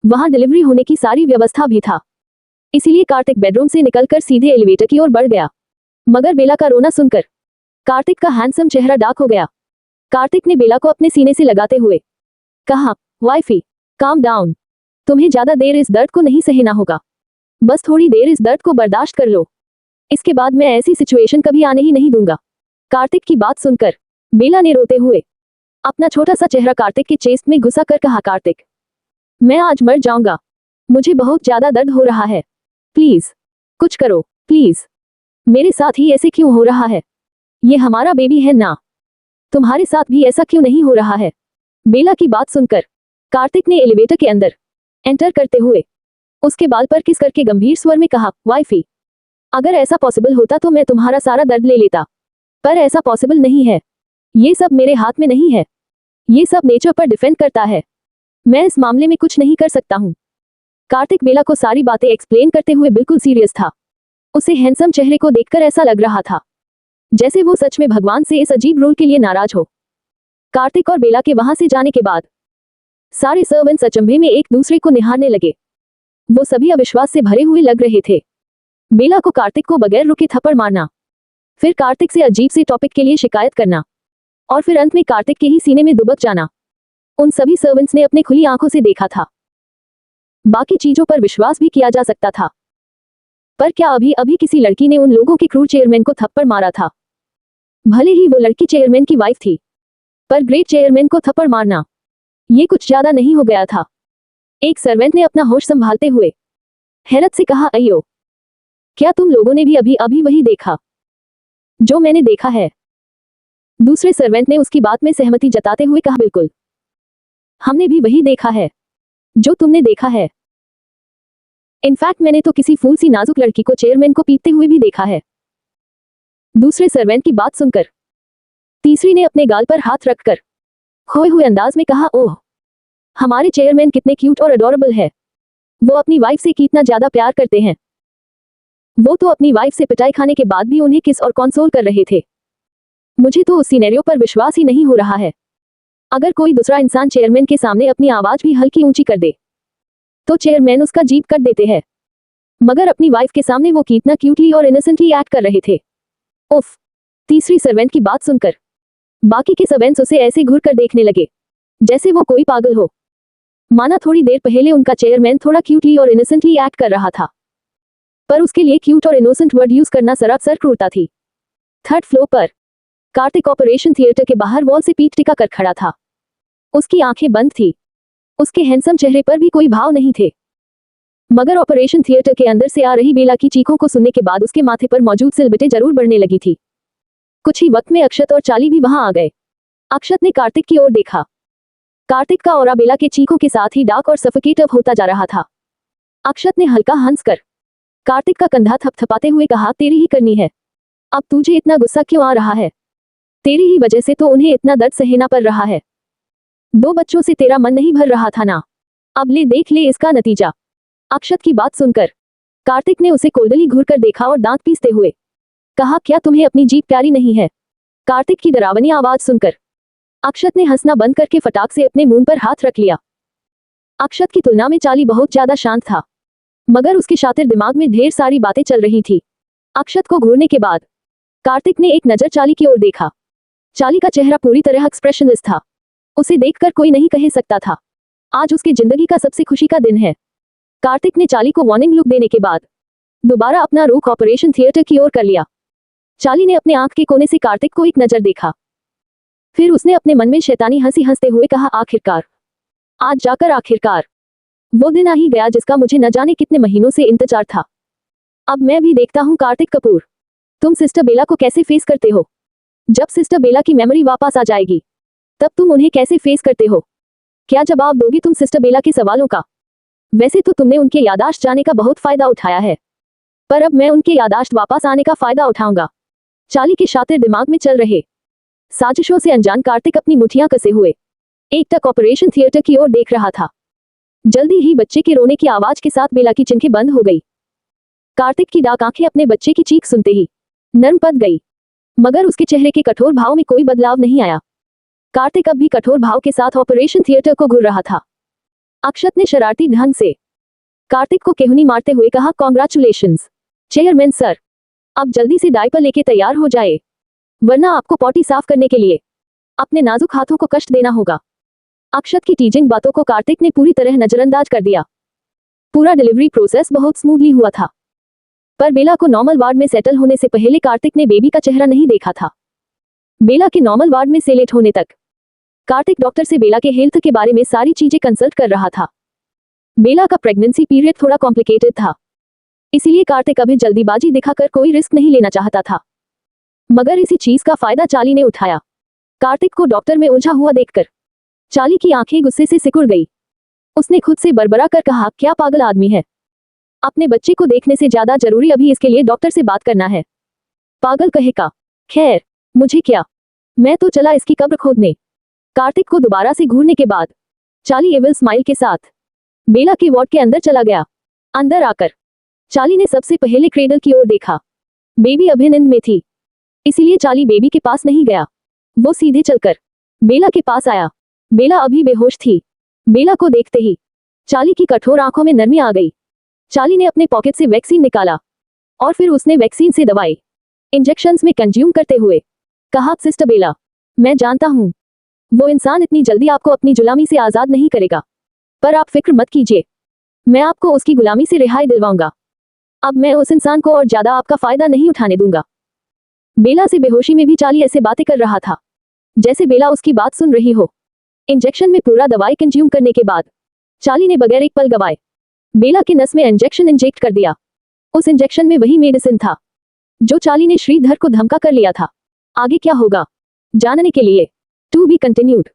वहां डिलीवरी होने की सारी व्यवस्था भी था, इसीलिए कार्तिक बेडरूम से निकलकर सीधे एलिवेटर की ओर बढ़ गया। मगर बेला का रोना सुनकर कार्तिक का हैंडसम चेहरा डार्क हो गया। कार्तिक ने बेला को अपने सीने से लगाते हुए कहा, वाइफी काम डाउन, तुम्हें ज्यादा देर इस दर्द को नहीं सहना होगा, बस थोड़ी देर इस दर्द को बर्दाश्त कर लो, इसके बाद मैं ऐसी सिचुएशन कभी आने ही नहीं दूंगा। कार्तिक की बात सुनकर बेला ने रोते हुए अपना छोटा सा चेहरा कार्तिक के चेस्ट में घुसा कर कहा, कार्तिक मैं आज मर जाऊंगा, मुझे बहुत ज्यादा दर्द हो रहा है, प्लीज कुछ करो, प्लीज मेरे साथ ही ऐसे क्यों हो रहा है, ये हमारा बेबी है ना, तुम्हारे साथ भी ऐसा क्यों नहीं हो रहा है। बेला की बात सुनकर कार्तिक ने एलिवेटर के अंदर एंटर करते हुए उसके बाल पर किस करके गंभीर स्वर में कहा, वाइफी अगर ऐसा पॉसिबल होता तो मैं तुम्हारा सारा दर्द ले लेता, पर ऐसा पॉसिबल नहीं है, ये सब मेरे हाथ में नहीं है, ये सब नेचर पर डिपेंड करता है, मैं इस मामले में कुछ नहीं कर सकता हूँ। कार्तिक बेला को सारी बातें एक्सप्लेन करते हुए बिल्कुल सीरियस था। उसे हैंडसम चेहरे को देखकर ऐसा लग रहा था जैसे वो सच में भगवान से इस अजीब रोल के लिए नाराज हो। कार्तिक और बेला के वहां से जाने के बाद सारे सर्वेंट्स अचंभे में एक दूसरे को निहारने लगे। वो सभी अविश्वास से भरे हुए लग रहे थे। बेला को कार्तिक को बगैर रुके थप्पड़ मारना, फिर कार्तिक से अजीब से टॉपिक के लिए शिकायत करना, और फिर अंत में कार्तिक के ही सीने में दुबक जाना, उन सभी सर्वेंट्स ने अपने खुली आंखों से देखा था। बाकी चीजों पर विश्वास भी किया जा सकता था, पर क्या अभी अभी किसी लड़की ने उन लोगों के क्रूर चेयरमैन को थप्पड़ मारा था? भले ही वो लड़की चेयरमैन की वाइफ थी, पर ग्रेट चेयरमैन को थप्पड़ मारना, ये कुछ ज्यादा नहीं हो गया था। एक सर्वेंट ने अपना होश संभालते हुए हैरत से कहा, अयो क्या तुम लोगों ने भी अभी अभी वही देखा जो मैंने देखा है? दूसरे सर्वेंट ने उसकी बात में सहमति जताते हुए कहा, बिल्कुल हमने भी वही देखा है जो तुमने देखा है। इनफैक्ट मैंने तो किसी फूल सी नाजुक लड़की को चेयरमैन को पीटते हुए भी देखा है। दूसरे सर्वेंट की बात सुनकर तीसरी ने अपने गाल पर हाथ रखकर खोए हुए अंदाज में कहा, ओह, हमारे चेयरमैन कितने क्यूट और अडोरेबल है। वो अपनी वाइफ से कितना ज्यादा प्यार करते हैं। वो तो अपनी वाइफ से पिटाई खाने के बाद भी उन्हें किस और कंसोल कर रहे थे। मुझे तो उस सिनेरियो पर विश्वास ही नहीं हो रहा है। अगर कोई दूसरा इंसान चेयरमैन के सामने अपनी आवाज भी हल्की ऊंची कर दे तो चेयरमैन उसका जीभ कट देते हैं, मगर अपनी वाइफ के सामने वो कितना क्यूटली और इनोसेंटली एक्ट कर रहे थे। उफ। तीसरी सर्वेंट की बात सुनकर बाकी के सर्वेंट्स उसे ऐसे घूर कर देखने लगे जैसे वो कोई पागल हो। माना थोड़ी देर पहले उनका चेयरमैन थोड़ा क्यूटली और इनोसेंटली एक्ट कर रहा था, पर उसके लिए क्यूट और इनोसेंट वर्ड यूज करना सरासर क्रूरता थी। थर्ड फ्लोर पर कार्तिक ऑपरेशन थिएटर के बाहर वॉल से पीठ टिका कर खड़ा था। उसकी आंखें बंद थी। उसके हैंडसम चेहरे पर भी कोई भाव नहीं थे, मगर ऑपरेशन थिएटर के अंदर से आ रही बेला की चीखों को सुनने के बाद उसके माथे पर मौजूद सिलबिटे जरूर बढ़ने लगी थी। कुछ ही वक्त में अक्षत और चाली भी वहां आ गए। अक्षत ने कार्तिक की ओर देखा। कार्तिक का ऑरा बेला के चीखों के साथ ही डार्क और सफोकेटिव होता जा रहा था। अक्षत ने हल्का हंसकर कार्तिक का कंधा थपथपाते हुए कहा, तेरी ही करनी है। अब तुझे इतना गुस्सा क्यों आ रहा है? तेरी ही वजह से तो उन्हें इतना दर्द सहना पड़ रहा है। 2 बच्चों से तेरा मन नहीं भर रहा था ना? अब ले देख ले इसका नतीजा। अक्षत की बात सुनकर कार्तिक ने उसे कोल्डली घूर कर देखा और दांत पीसते हुए कहा, क्या तुम्हें अपनी जीभ प्यारी नहीं है? कार्तिक की डरावनी आवाज सुनकर अक्षत ने हंसना बंद करके फटाक से अपने मुंह पर हाथ रख लिया। अक्षत की तुलना में चाली बहुत ज्यादा शांत था, मगर उसके शातिर दिमाग में ढेर सारी बातें चल रही थी। अक्षत को घूरने के बाद कार्तिक ने एक नजर चाली की ओर देखा। चाली का चेहरा पूरी तरह एक्सप्रेशनलेस था। उसे देखकर कोई नहीं कह सकता था आज उसकी जिंदगी का सबसे खुशी का दिन है। कार्तिक ने चाली को वार्निंग लुक देने के बाद दोबारा अपना रुख ऑपरेशन थिएटर की ओर कर लिया। चाली ने अपने आंख के कोने से कार्तिक को एक नजर देखा, फिर उसने अपने मन में शैतानी हंसी हंसते हुए कहा, आखिरकार, आज जाकर आखिरकार वो दिन आ ही गया जिसका मुझे न जाने कितने महीनों से इंतजार था। अब मैं भी देखता हूँ कार्तिक कपूर, तुम सिस्टर बेला को कैसे फेस करते हो। जब सिस्टर बेला की मेमोरी वापस आ जाएगी तब तुम उन्हें कैसे फेस करते हो? क्या जवाब दोगी तुम सिस्टर बेला के सवालों का? वैसे तो तुमने उनके यादाश्त जाने का बहुत फायदा उठाया है, पर अब मैं उनके यादाश्त वापस आने का फायदा उठाऊंगा। चाली के शातिर दिमाग में चल रहे साजिशों से अनजान कार्तिक अपनी मुठियां कसे हुए एकटक ऑपरेशन थिएटर की ओर देख रहा था। जल्दी ही बच्चे के रोने की आवाज के साथ बेला की चिंखें बंद हो गई। कार्तिक की डार्क आंखें अपने बच्चे की चीख सुनते ही नर्म पड़ गई, मगर उसके चेहरे के कठोर भाव में कोई बदलाव नहीं आया। कार्तिक अब भी कठोर भाव के साथ ऑपरेशन थिएटर को घूर रहा था। अक्षत ने शरारती ढंग से कार्तिक को केहुनी मारते हुए कहा, कॉन्ग्रेचुलेशंस चेयरमैन सर, अब जल्दी से डायपर लेके तैयार हो जाए, वरना आपको पॉटी साफ करने के लिए अपने नाजुक हाथों को कष्ट देना होगा। अक्षत की टीजिंग बातों को कार्तिक ने पूरी तरह नजरअंदाज कर दिया। पूरा डिलीवरी प्रोसेस बहुत स्मूथली हुआ था, पर बेला को नॉर्मल वार्ड में सेटल होने से पहले कार्तिक ने बेबी का चेहरा नहीं देखा था। बेला के नॉर्मल वार्ड में सेलेट होने तक कार्तिक डॉक्टर से बेला के हेल्थ के बारे में सारी चीजें कंसल्ट कर रहा था। बेला का प्रेगनेंसी पीरियड थोड़ा कॉम्प्लिकेटेड था, इसीलिए कार्तिक अभी जल्दीबाजी दिखाकर कोई रिस्क नहीं लेना चाहता था, मगर इसी चीज का फायदा चाली ने उठाया। कार्तिक को डॉक्टर में उलझा हुआ देखकर चाली की आंखें गुस्से से सिकुड़ गई। उसने खुद से बड़बड़ा कर कहा, क्या पागल आदमी है, अपने बच्चे को देखने से ज्यादा जरूरी अभी इसके लिए डॉक्टर से बात करना है। पागल कहेगा, खैर मुझे क्या, मैं तो चला इसकी कब्र खोदने। कार्तिक को दोबारा से घूरने के बाद चाली एविल स्माइल के साथ बेला के वार्ड के अंदर चला गया। अंदर आकर चाली ने सबसे पहले क्रेडल की ओर देखा। बेबी अभी नींद में थी, इसीलिए चाली बेबी के पास नहीं गया, वो सीधे चलकर बेला के पास आया। बेला अभी बेहोश थी। बेला को देखते ही चाली की कठोर आंखों में नरमी आ गई। चाली ने अपने पॉकेट से वैक्सीन निकाला और फिर उसने वैक्सीन से दवाई इंजेक्शंस में कंज्यूम करते हुए कहा, सिस्टर बेला, मैं जानता हूं वो इंसान इतनी जल्दी आपको अपनी गुलामी से आजाद नहीं करेगा, पर आप फिक्र मत कीजिए, मैं आपको उसकी गुलामी से रिहाई दिलवाऊंगा। अब मैं उस इंसान को और ज्यादा आपका फायदा नहीं उठाने दूंगा। बेला से बेहोशी में भी चाली ऐसे बातें कर रहा था जैसे बेला उसकी बात सुन रही हो। इंजेक्शन में पूरा दवाई कंज्यूम करने के बाद चाली ने बगैर एक पल गवाए बेला के नस में इंजेक्शन इंजेक्ट कर दिया। उस इंजेक्शन में वही मेडिसिन था जो चाली ने श्रीधर को धमका कर लिया था। आगे क्या होगा जानने के लिए टू बी कंटिन्यूड।